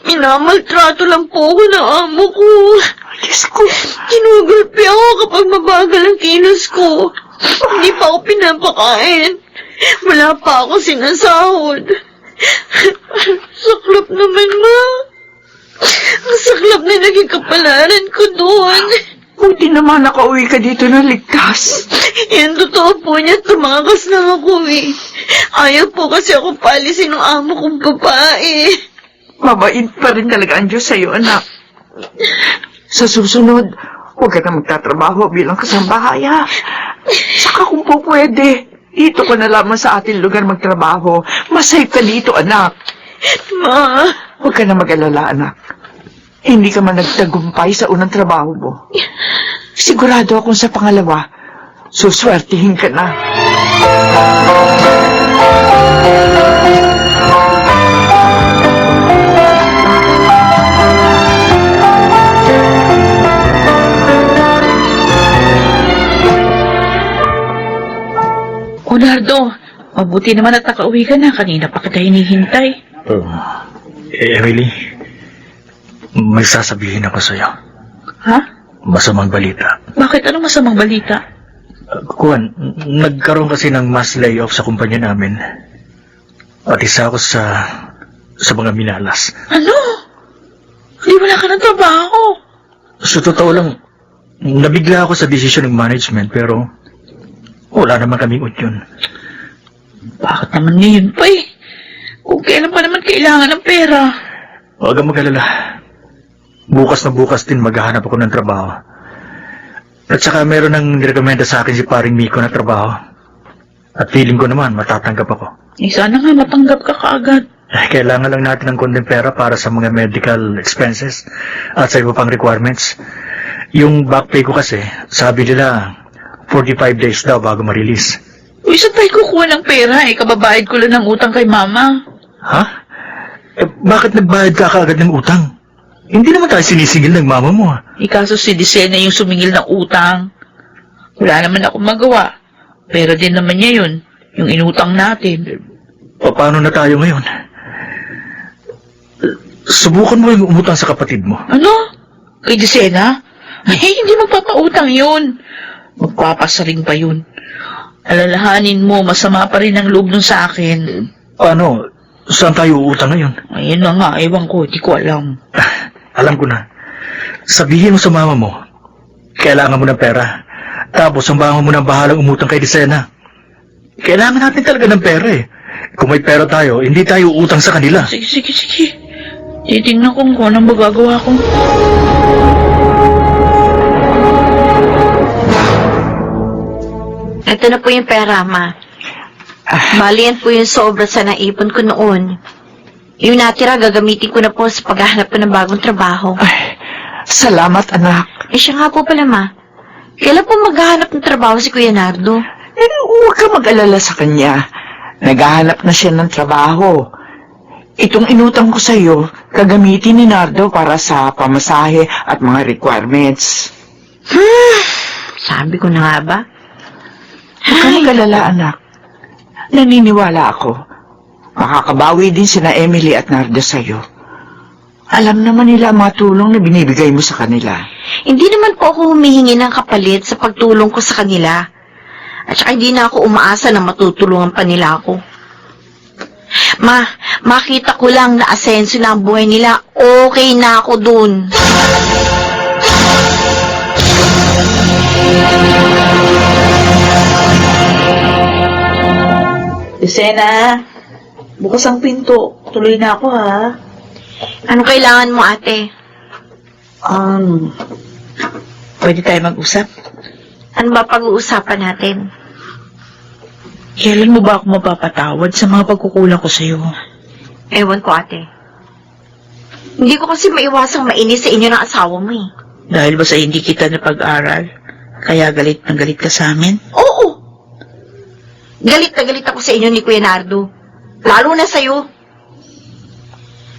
Minamaltrato lang po ako ng amo ko. Diyos ko. Kinugulpi ako kapag mabagal ang kilos ko. Hindi pa ako pinapakain. Wala pa ako sinasahod. Saklap naman, Ma. Ang saklap na naging kapalaran ko doon. Buti naman nakauwi ka dito na ligtas. Yan, totoo po niya. Tumakas lang ako eh. Ayaw po kasi ako paalisin ng amo kong babae. Mabait pa rin talaga ang Diyos sa'yo, anak. Sa susunod, huwag ka na magtatrabaho bilang kasambahaya. Saka kung po pwede, dito ka na lamang sa ating lugar magtrabaho. Masayip ka dito, anak. Ma. Huwag ka na mag-alala, anak. Hindi ka man nagtagumpay sa unang trabaho mo. Sigurado akong sa pangalawa, suswertihin ka na. Leonardo, mabuti naman at nakauwi ka na. Kanina pa kita hinihintay. Emily, may sasabihin ako sa'yo. Ha? Masamang balita. Bakit? Anong masamang balita? Kuwan, nagkaroon kasi ng mass layoff sa kumpanya namin. At isa ako sa mga minalas. Ano? Hindi wala ka ng trabaho. Sa totoo lang, nabigla ako sa desisyon ng management pero wala naman kaming yun. Bakit naman ngayon pa eh? Kung kailan pa naman kailangan ng pera. Huwag kang mag-alala. Bukas na bukas din maghahanap ako ng trabaho. At saka meron nang nirekomenda sa akin si paring Miko na trabaho. At feeling ko naman matatanggap ako. Eh, sana nga matanggap ka kaagad. Kailangan lang natin ng konting pera para sa mga medical expenses at sa iba pang requirements. Yung back pay ko kasi, sabi nila 45 days daw bago ma-release. Uy, saan tayo kukuha ng pera eh? Kababayad ko lang ng utang kay mama. Ha? Bakit nagbayad ka kaagad ng utang? Hindi naman tayo sinisingil ng mama mo. Ikaso si Disena yung sumingil ng utang. Wala naman ako magawa. Pera din naman niya yun. Yung inutang natin. Paano na tayo ngayon? Subukan mo yung umutang sa kapatid mo. Ano? Kay Disena? Ay, hindi magpapautang yun. Magpapasaring pa yun. Alalahanin mo, masama pa rin ang loob nun sa akin. Paano? Saan tayo uutang ngayon? Ayun na nga, ewan ko, di ko alam. Alam ko na. Sabihin mo sa mama mo, kailangan mo ng pera. Tapos ang mama mo nang bahalang umutang kay Disena. Kailangan natin talaga ng pera eh. Kung may pera tayo, hindi tayo uutang sa kanila. Sige. Titingnan ko kung anong magagawa ko. Ito na po yung pera, Ma. Bali yan po yung sobra sa naipon ko noon. Yung natira, gagamitin ko na po sa paghahanap ko ng bagong trabaho. Ay, salamat, anak. Eh siya nga po pala, Ma. Kailan po maghahanap ng trabaho si Kuya Nardo? Huwag ka mag-alala sa kanya. Naghahanap na siya ng trabaho. Itong inutang ko sa iyo, gagamitin ni Nardo para sa pamasahe at mga requirements. Sabi ko na nga ba? Huwag ka mag-alala, anak. Naniniwala ako. Makakabawi din sina Emily at Nardo sa iyo. Alam naman nila ang mga tulong na binibigay mo sa kanila. Hindi naman po ako humihingi ng kapalit sa pagtulong ko sa kanila. At saka hindi na ako umaasa na matutulungan pa nila ako. Ma, makita ko lang na asenso na ang buhay nila, okay na ako dun. Disena, bukas ang pinto. Tuloy na ako, ha? Anong kailangan mo, ate? Pwede tayo mag-usap? Ano ba pag-uusapan natin? Kailan mo ba ako mapapatawad sa mga pagkukulang ko sa'yo? Ewan ko, ate. Hindi ko kasi maiwasang mainis sa inyo ng asawa mo, eh. Dahil ba sa hindi kita napag-aral, kaya galit na galit ka sa amin? Oo! Galit na galit ako sa inyo ni Kuya Nardo. Lalo na sa'yo.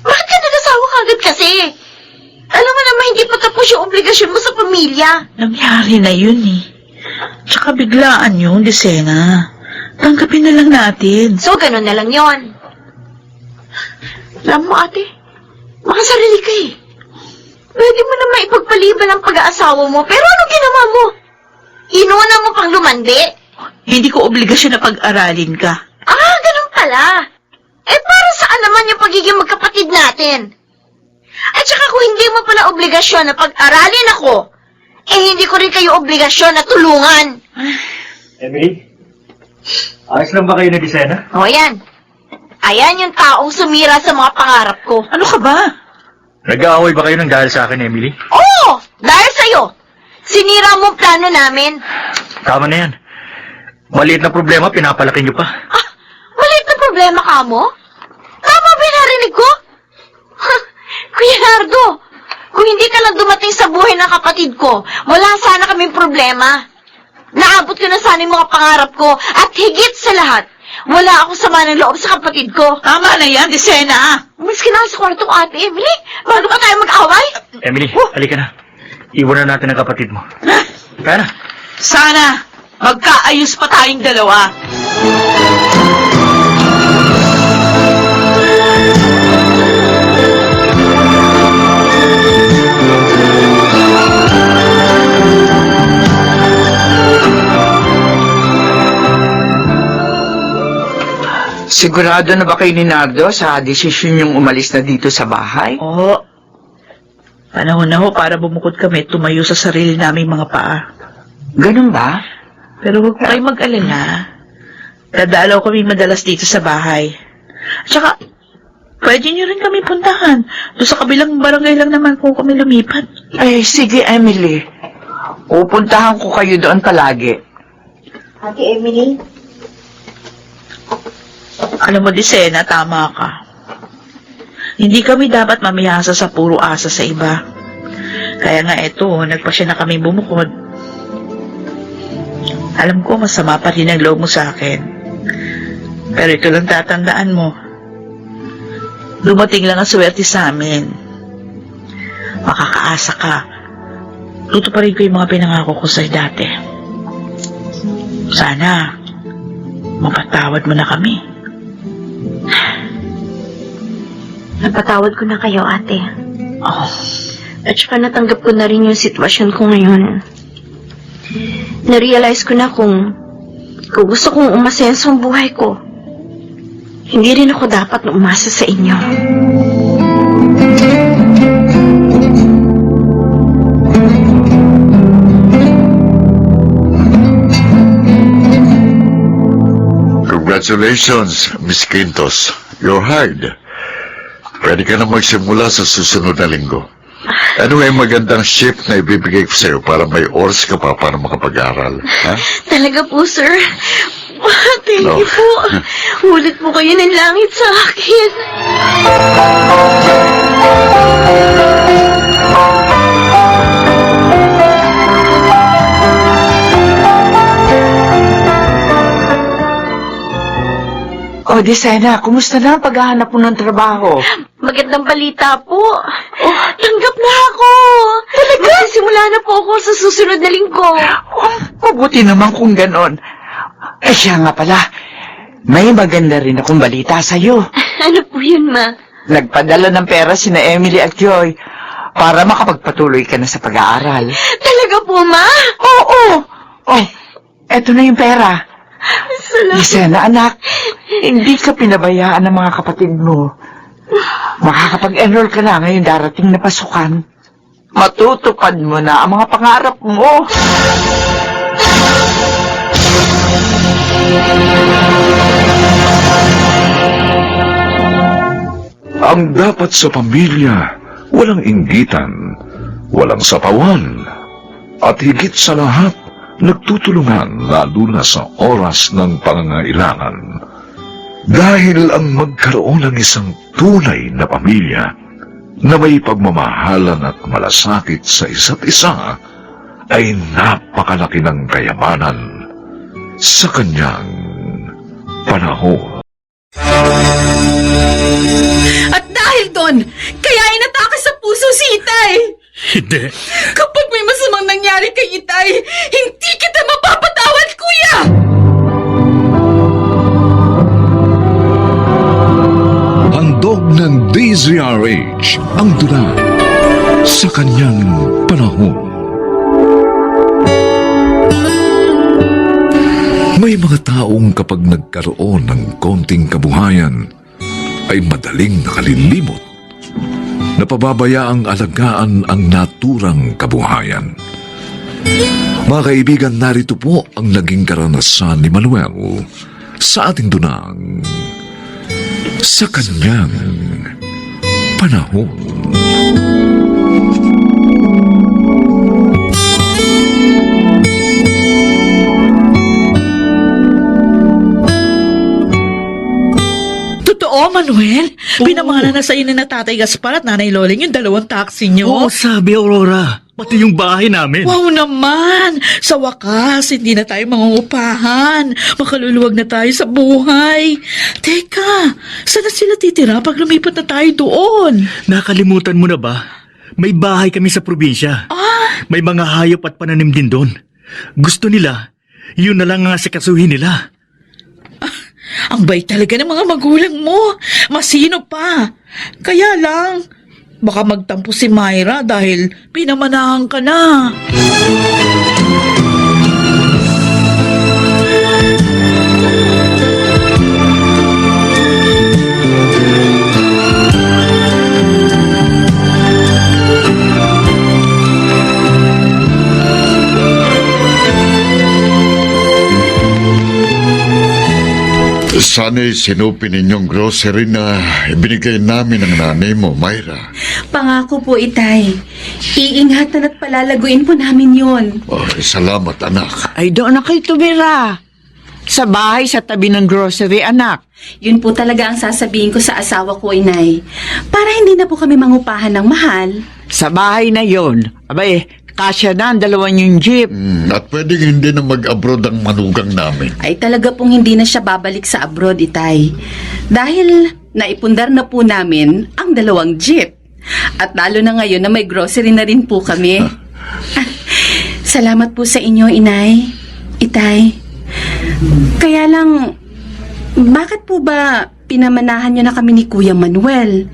Bakit ka nag-asawa kagad kasi? Alam mo naman, hindi pa tapos yung obligasyon mo sa pamilya. Nangyari na yun, eh. Tsaka biglaan yun, Disena. Tanggapin na lang natin. So, ganun na lang yon. Alam mo, ate, makasarili ka eh. Pwede mo naman ipagpaliban ang pag-aasawa mo, pero ano ginawa mo? Inuna mo pang lumandi? Hindi ko obligasyon na pag-aralin ka. Ah, ganun pala. Eh, para saan naman yung pagiging magkapatid natin? At saka kung hindi mo pala obligasyon na pag-aralin ako, eh hindi ko rin kayo obligasyon na tulungan. Emily? Ayos lang ba kayo na Disena? O yan. Ayan yung taong sumira sa mga pangarap ko. Ano ka ba? Nag-aaway ba kayo ng dahil sa akin, Emily? Oo! Dahil sa'yo! Sinira mo ang plano namin. Tama na yan. Maliit na problema, pinapalaki niyo pa. Ah, maliit na problema ka mo? Tama ba yung narinig ko? Kuya Nardo, kung hindi ka lang dumating sa buhay ng kapatid ko, wala sana kaming problema. Naabot ko na sana yung mga pangarap ko, at higit sa lahat, wala akong sama ng loob sa kapatid ko. Tama na yan, Disena. Umalis ka na sa kwarto ko, ate Emily. Bago pa tayo mag-away? Emily, halika na. Iwanan natin ang kapatid mo. Kaya na. Sana magkaayos pa tayong dalawa. Sigurado na ba kayo ni Nardo sa desisyon yung umalis na dito sa bahay? Oo. Panahon na ho para bumukod kami at tumayo sa sarili naming mga paa. Ganun ba? Pero huwag po kayo mag-alala. Dadalaw kami madalas dito sa bahay. Tsaka, pwede nyo rin kami puntahan. Doon sa kabilang barangay lang naman po kami lumipat. Ay, sige, Emily. Pupuntahan ko kayo doon palagi. Ate Emily? Alam mo, Disena, tama ka. Hindi kami dapat mamihasa sa puro asa sa iba. Kaya nga eto, nagpasya na kami bumukod. Alam ko, masama pa rin ang loob mo sa akin. Pero ito lang tatandaan mo. Dumating lang ang swerte sa amin. Makakaasa ka. Tutuparin ko yung mga pinangako ko sa'yo dati. Sana, mapatawad mo na kami. Napatawad ko na kayo, ate. Oh, At saka natanggap ko na rin yung sitwasyon ko ngayon. Narealize ko na kung gusto kong umasenso ang buhay ko, hindi rin ako dapat na umasa sa inyo. Congratulations, Miss Quintos. You're hired. Pwede ka na magsimula sa susunod na linggo. Ano yung magandang shift na ibibigay ko sa'yo para may oras ka pa para makapag-aral? Ha? Talaga po, sir. Thank No. you po. Ulit mo kayo ng langit sa akin. O, Disena, kumusta na ang paghahanap mo ng trabaho? Magandang balita po. Tanggap na ako. Talaga? Magsisimula na po ako sa susunod na linggo. Oh, mabuti naman kung ganon. Eh, siya nga pala. May maganda rin akong balita sa'yo. Ano po yun, ma? Nagpadala ng pera sina Emily at Joy para makapagpatuloy ka na sa pag-aaral. Talaga po, ma? Oo! Oh, eto na yung pera. Salamat. Disena, anak, hindi ka pinabayaan ng mga kapatid mo. Makakapag-enroll ka na ngayong darating na pasukan. Matutupad mo na ang mga pangarap mo. Ang dapat sa pamilya, walang inggitan, walang sapawan, at higit sa lahat, nagtutulungan lalo na sa oras ng pangangailangan. Dahil ang magkaroon ng isang tunay na pamilya na may pagmamahalan at malasakit sa isa't isa ay napakalaki ng kayamanan sa kanyang panahon. At dahil doon, kaya inatake sa puso si Itay. Hindi. Kapag may masamang nangyari kay Itay, hindi kita mapapatawad, kuya! Handog ng DZRH ang tula sa kanyang panahon. May mga taong kapag nagkaroon ng konting kabuhayan ay madaling nakalilimot. Napababayaang alagaan ang naturang kabuhayan. Mga kaibigan, narito po ang naging karanasan ni Manuel sa ating dunang sa kanyang panahon. Totoo, Manuel. Pinamana na sa inyo na Tatay Gaspar at Nanay Loling yung 2 taxi nyo. Oo, sabi, Aurora. Pati yung bahay namin. Wow naman! Sa wakas, hindi na tayo mangungupahan. Makaluluwag na tayo sa buhay. Teka, saan na sila titira pag lumipat na tayo doon? Nakalimutan mo na ba? May bahay kami sa probinsya. May mga hayop at pananim din doon. Gusto nila, yun na lang ang asikasuhin nila. Ang bait talaga ng mga magulang mo. Masino pa. Kaya lang, baka magtampo si Myra dahil pinamanahan ka na. Sana'y sinupin ninyong grocery na ibinigay namin ng nanay mo, Myra. Pangako po, Itay. Iingatan at palalaguin po namin yon. Oh, salamat, anak. Ay, doon na kayo tumira. Sa bahay, sa tabi ng grocery, anak. Yun po talaga ang sasabihin ko sa asawa ko, Inay. Para hindi na po kami mangupahan ng mahal. Sa bahay na yon. Abay, kasya na ang dalawan yung jeep. At pwedeng hindi na mag-abroad ang manugang namin. Ay talaga pong hindi na siya babalik sa abroad, Itay. Dahil naipundar na po namin ang 2 jeep. At lalo na ngayon na may grocery na rin po kami. Salamat po sa inyo, Inay. Itay. Kaya lang, bakit po ba pinamanahan niyo na kami ni Kuya Manuel?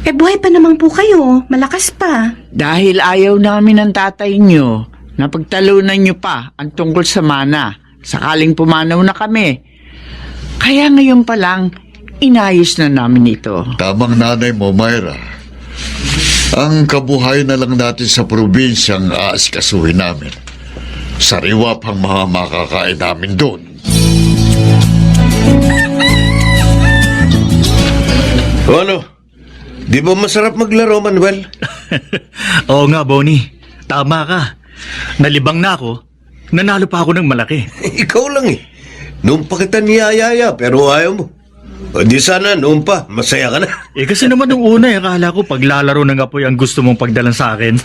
Buhay pa naman po kayo, malakas pa. Dahil ayaw namin ng tatay nyo na pagtalunan nyo pa ang tungkol sa mana. Sakaling pumanaw na kami. Kaya ngayon pa lang, inayos na namin ito. Tamang nanay mo, Myra. Ang kabuhay na lang natin sa probinsyang aasikasuhin namin. Sariwa pang mga makakain namin doon. O ano? Di ba masarap maglaro, Manuel? Oo nga, Bonnie. Tama ka. Nalibang na ako. Nanalo pa ako ng malaki. Ikaw lang eh. Noon pa kita niyayaya, pero ayaw mo. O di sana, noon pa, masaya ka na. Kasi naman nung una, akala ko paglalaro ng apoy ang gusto mong pagdalan sa akin.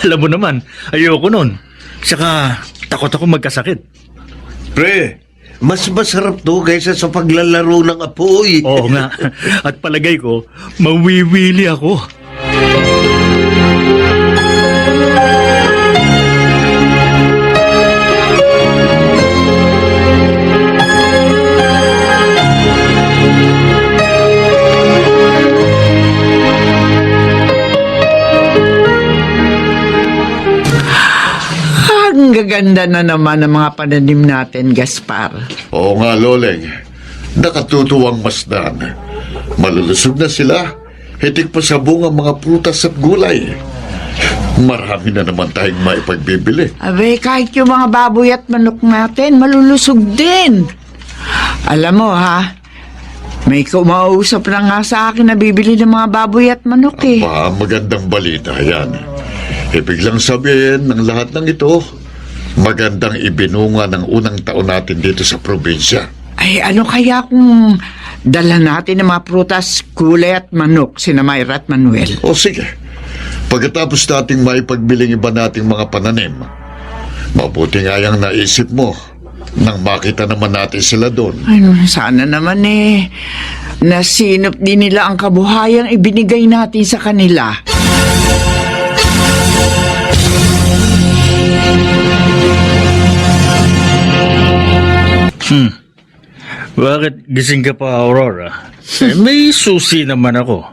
Alam mo naman, ayoko nun. Saka, takot ako magkasakit. Pre, mas masarap to kaysa sa paglalaro ng apoy. Oo nga. At palagay ko, mawiwili ako. Ang gaganda na naman ng mga pananim natin, Gaspar. Oo nga, Loleng. Nakatutuwang masdan. Malulusog na sila. Hitik pa sa bunga mga prutas at gulay. Marami na naman tayong maipagbibili. Abe, kahit yung mga baboy at manok natin, malulusog din. Alam mo, ha? May kumausap na nga sa akin na bibili ng mga baboy at manok eh. Magandang balita yan. Ibig lang sabihin ng lahat ng ito, magandang ibinunga ng unang taon natin dito sa probinsya. Ay, ano kaya kung dala natin ng mga prutas, gulay at manok, sina Myra at Manuel? O sige, pagkatapos nating maipagbiling iba nating mga pananim, mabuti nga yung naisip mo nang makita naman natin sila doon. Ay, sana naman eh, nasinop din nila ang kabuhayang ibinigay natin sa kanila. Bakit gising ka pa, Aurora? May susi naman ako.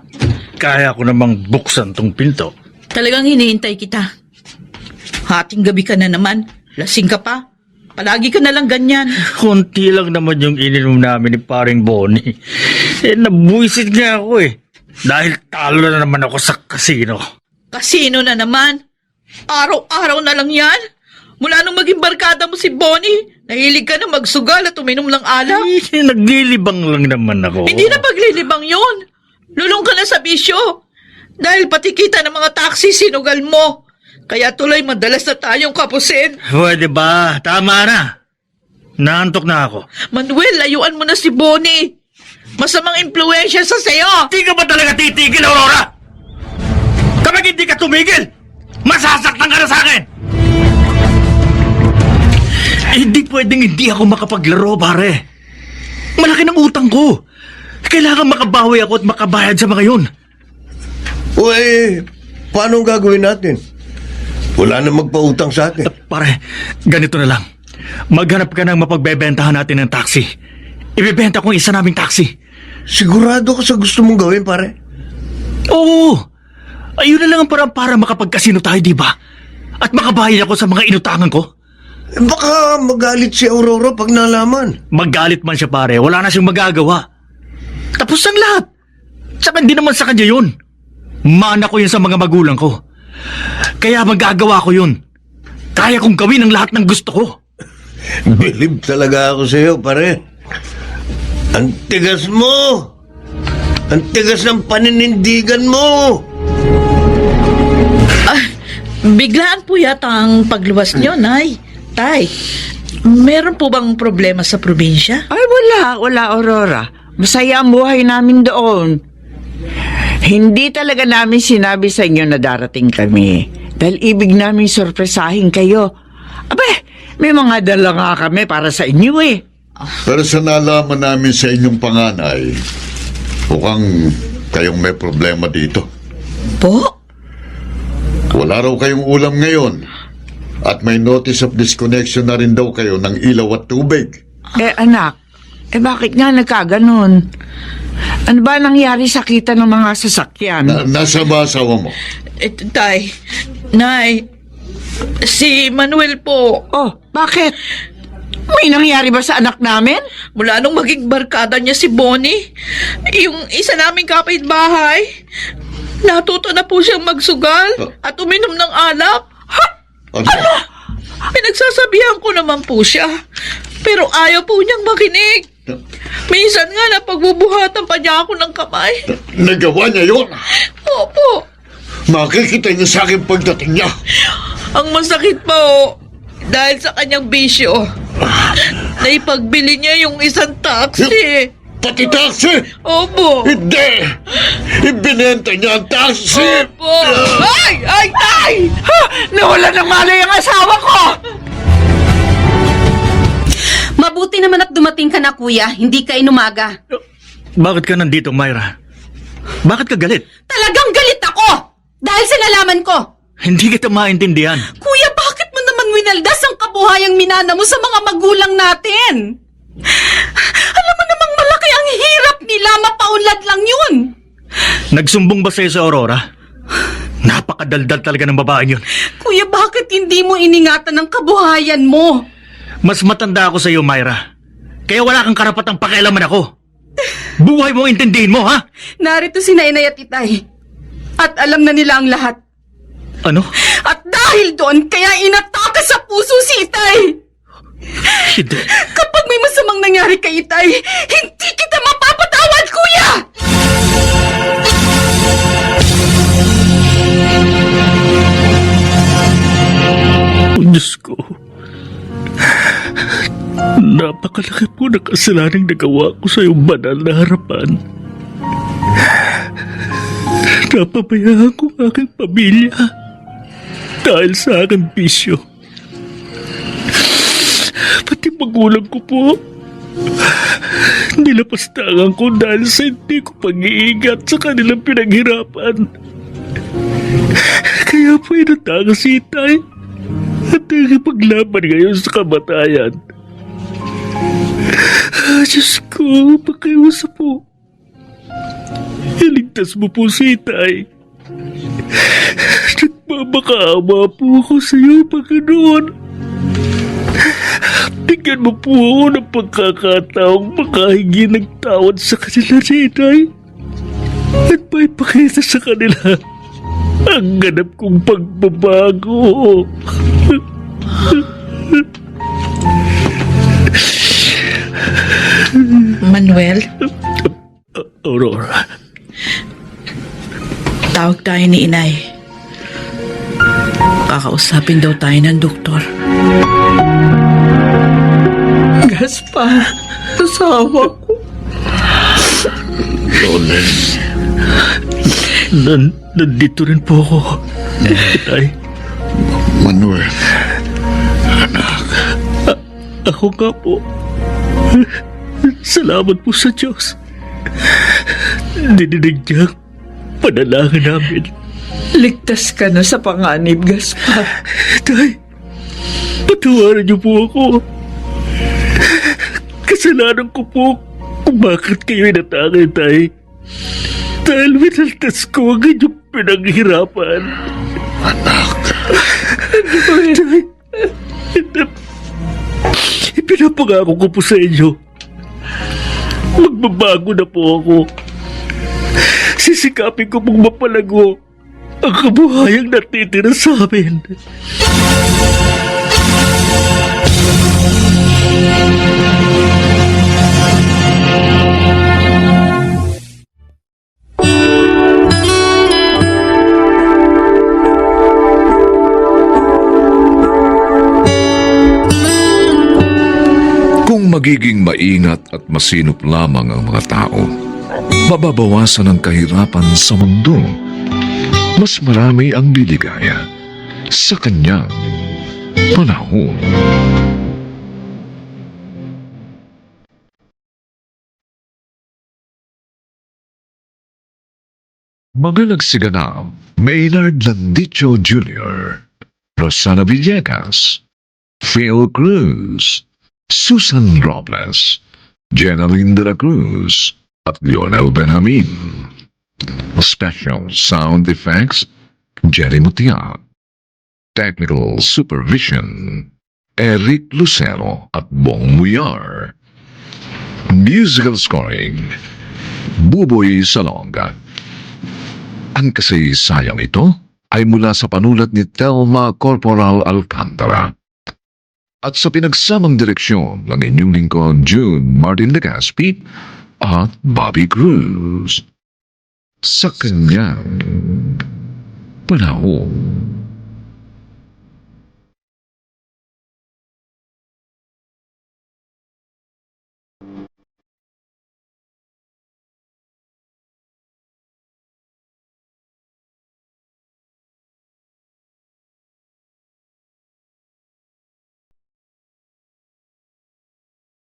Kaya ko namang buksan tong pinto. Talagang hinihintay kita. Hating gabi ka na naman. Lasing ka pa. Palagi ka na lang ganyan. Kunti lang naman yung ininom namin ni paring Bonnie. Nabuisit nga ako eh. Dahil talo na naman ako sa kasino. Kasino na naman. Araw-araw na lang yan. Mula nung maging barkada mo si Bonnie, nahilig ka na magsugal at uminom ng alak. Naglilibang lang naman ako. Hindi na paglilibang yun. Lulong ka na sa bisyo. Dahil pati kita ng mga taxi sinugal mo. Kaya tuloy madalas na tayong kapusin. Pwede ba? Tama na. Naantok na ako. Manuel, layuan mo na si Bonnie. Masamang impluensya sa sayo. Hindi ka ba talaga titigil, Aurora? Kapag hindi ka tumigil, masasaktan ka na sa akin. Hindi pwedeng hindi ako makapaglaro, pare. Malaki ng utang ko. Kailangan makabawi ako at makabayad sa mga yun. Uy, paano gagawin natin? Wala na magpautang sa atin. Pare, ganito na lang. Maghanap ka ng mapagbebentahan natin ng taxi. Ibebenta ko isa naming taxi. Sigurado ka sa gusto mong gawin, pare? Oo. Ayun na lang ang parang para makapagkasino tayo, di ba? At makabayad ako sa mga inutangan ko. Baka magalit si Aurora pag nalaman. Magalit man siya, pare. Wala na siyang magagawa. Tapos ang lahat. Saka hindi naman sa kanya yun. Mana ko yun sa mga magulang ko. Kaya magagawa ko yun. Kaya kong gawin ang lahat ng gusto ko. Believe talaga ako sa iyo, pare. Ang tigas mo! Ang tigas ng paninindigan mo! Biglaan po yata ang pagluwas nyo, Nay. Tay, meron po bang problema sa probinsya? Ay, wala, Aurora. Masaya ang buhay namin doon. Hindi talaga namin sinabi sa inyo na darating kami. Dahil ibig namin sorpresahin kayo. Abe, may mga dala nga kami para sa inyo eh. Pero sa nalaman namin sa inyong panganay, mukhang kayong may problema dito. Po? Wala raw kayong ulam ngayon. At may notice of disconnection na rin daw kayo ng ilaw at tubig. Anak, bakit nga nagkaganon? Ano ba nangyari sa kita ng mga sasakyan? Nasa ba asawa mo? Tay, Nay, si Manuel po. Oh, bakit? May nangyari ba sa anak namin? Mula nung maging barkada niya si Bonnie, yung isa naming kapitbahay, natuto na po siyang magsugal at uminom ng alak. Ano? Pinagsasabihan ko naman po siya, pero ayaw po niyang makinig. Minsan nga napagbubuhatan pa niya ako ng kamay. Nagawa niya yun? Opo. Makikita niyo sa akin pagdating niya. Ang masakit pa dahil sa kanyang bisyo, naipagbili niya yung isang taxi. Pati taxi? Opo. Hindi! Ibinenta niya ang taxi! Opo. Ay, tay! Ha! Nawala ng malay ang asawa ko! Mabuti naman at dumating ka na, kuya. Hindi ka inumaga. Bakit ka nandito, Myra? Bakit ka galit? Talagang galit ako! Dahil sa nalaman ko. Hindi kita maintindihan. Kuya, bakit mo naman winaldas ang kabuhayang minana mo sa mga magulang natin? Alam mo namang malaki ang hirap nila, mapaunlad lang yun. Nagsumbong ba sa'yo sa Aurora? Napakadaldal talaga ng babaeng yun. Kuya, bakit hindi mo iningatan ang kabuhayan mo? Mas matanda ako sa'yo, Myra. Kaya wala kang karapatang pakialaman ako. Buhay mo, intindihin mo, ha? Narito si Nainay at Itay. At alam na nila ang lahat. Ano? At dahil doon, kaya inatake sa puso si Itay. Hindi. Kapag may masamang nangyari kay Itay, hindi kita mapapatawad, kuya! Diyos ko. Napakalaki po na kasalanan nagawa ko sa iyong banal na harapan. Napabayaan ko ang aking pamilya dahil sa aking bisyo. Pati magulang ko po, nilapastangan ko dahil sa hindi ko pag-iingat sa kanilang pinaghirapan. Kaya po inataka si Itay at nakipaglaban ngayon sa kamatayan. Diyos ko, pakiusap po. Iligtas mo po si Itay. Nagmamakaawa po ako sa iyo, Panginoon. Bigyan mo po ako ng pagkakataong makahingi ng tawad sa kanila si Itay. At may pakita sa kanila ang ganap kong pagbabago. Manuel, Aurora. tawag tayo ni Inay. Kakausapin daw tayo ng doktor. Gaspar, asawa ko. Nandito rin po ako. Itay. Manuel, Ako nga po. Salamat po sa Diyos. Dinidig niya ang panalangin namin. Ligtas ka na sa panganib, Gaspar. Tay, patawarin niyo po ako. Kasalanan ko po kung bakit kayo inatake, Tay. Dahil winaltas ko ang inyong pinaghirapan. anak. Tay, ipinapangako ko po sa inyo. Magbabago na po ako. Sisikapin ko pong mapalago ang kabuhayang natitira sa amin. magiging maingat at masinop lamang ang mga tao, mababawasan ang kahirapan sa mundo. Mas marami ang liligaya sa kanyang panahon. Mga nagsiganap, Maynard Landicho Jr., Rosana Villegas, Phil Cruz, Susan Robles, Jenaline de la Cruz, at Lionel Benjamin. Special sound effects, Jerry Mutiak. Technical supervision, Eric Lucero at Bong Muyar. Musical scoring, Buboy Salonga. Ang kasaysayang ito ay mula sa panulat ni Telma Corporal Alcantara at sa pinagsamang direksyon ng inyong lingkod June Martin Legaspi at Bobby Cruz sa kanyang panahon.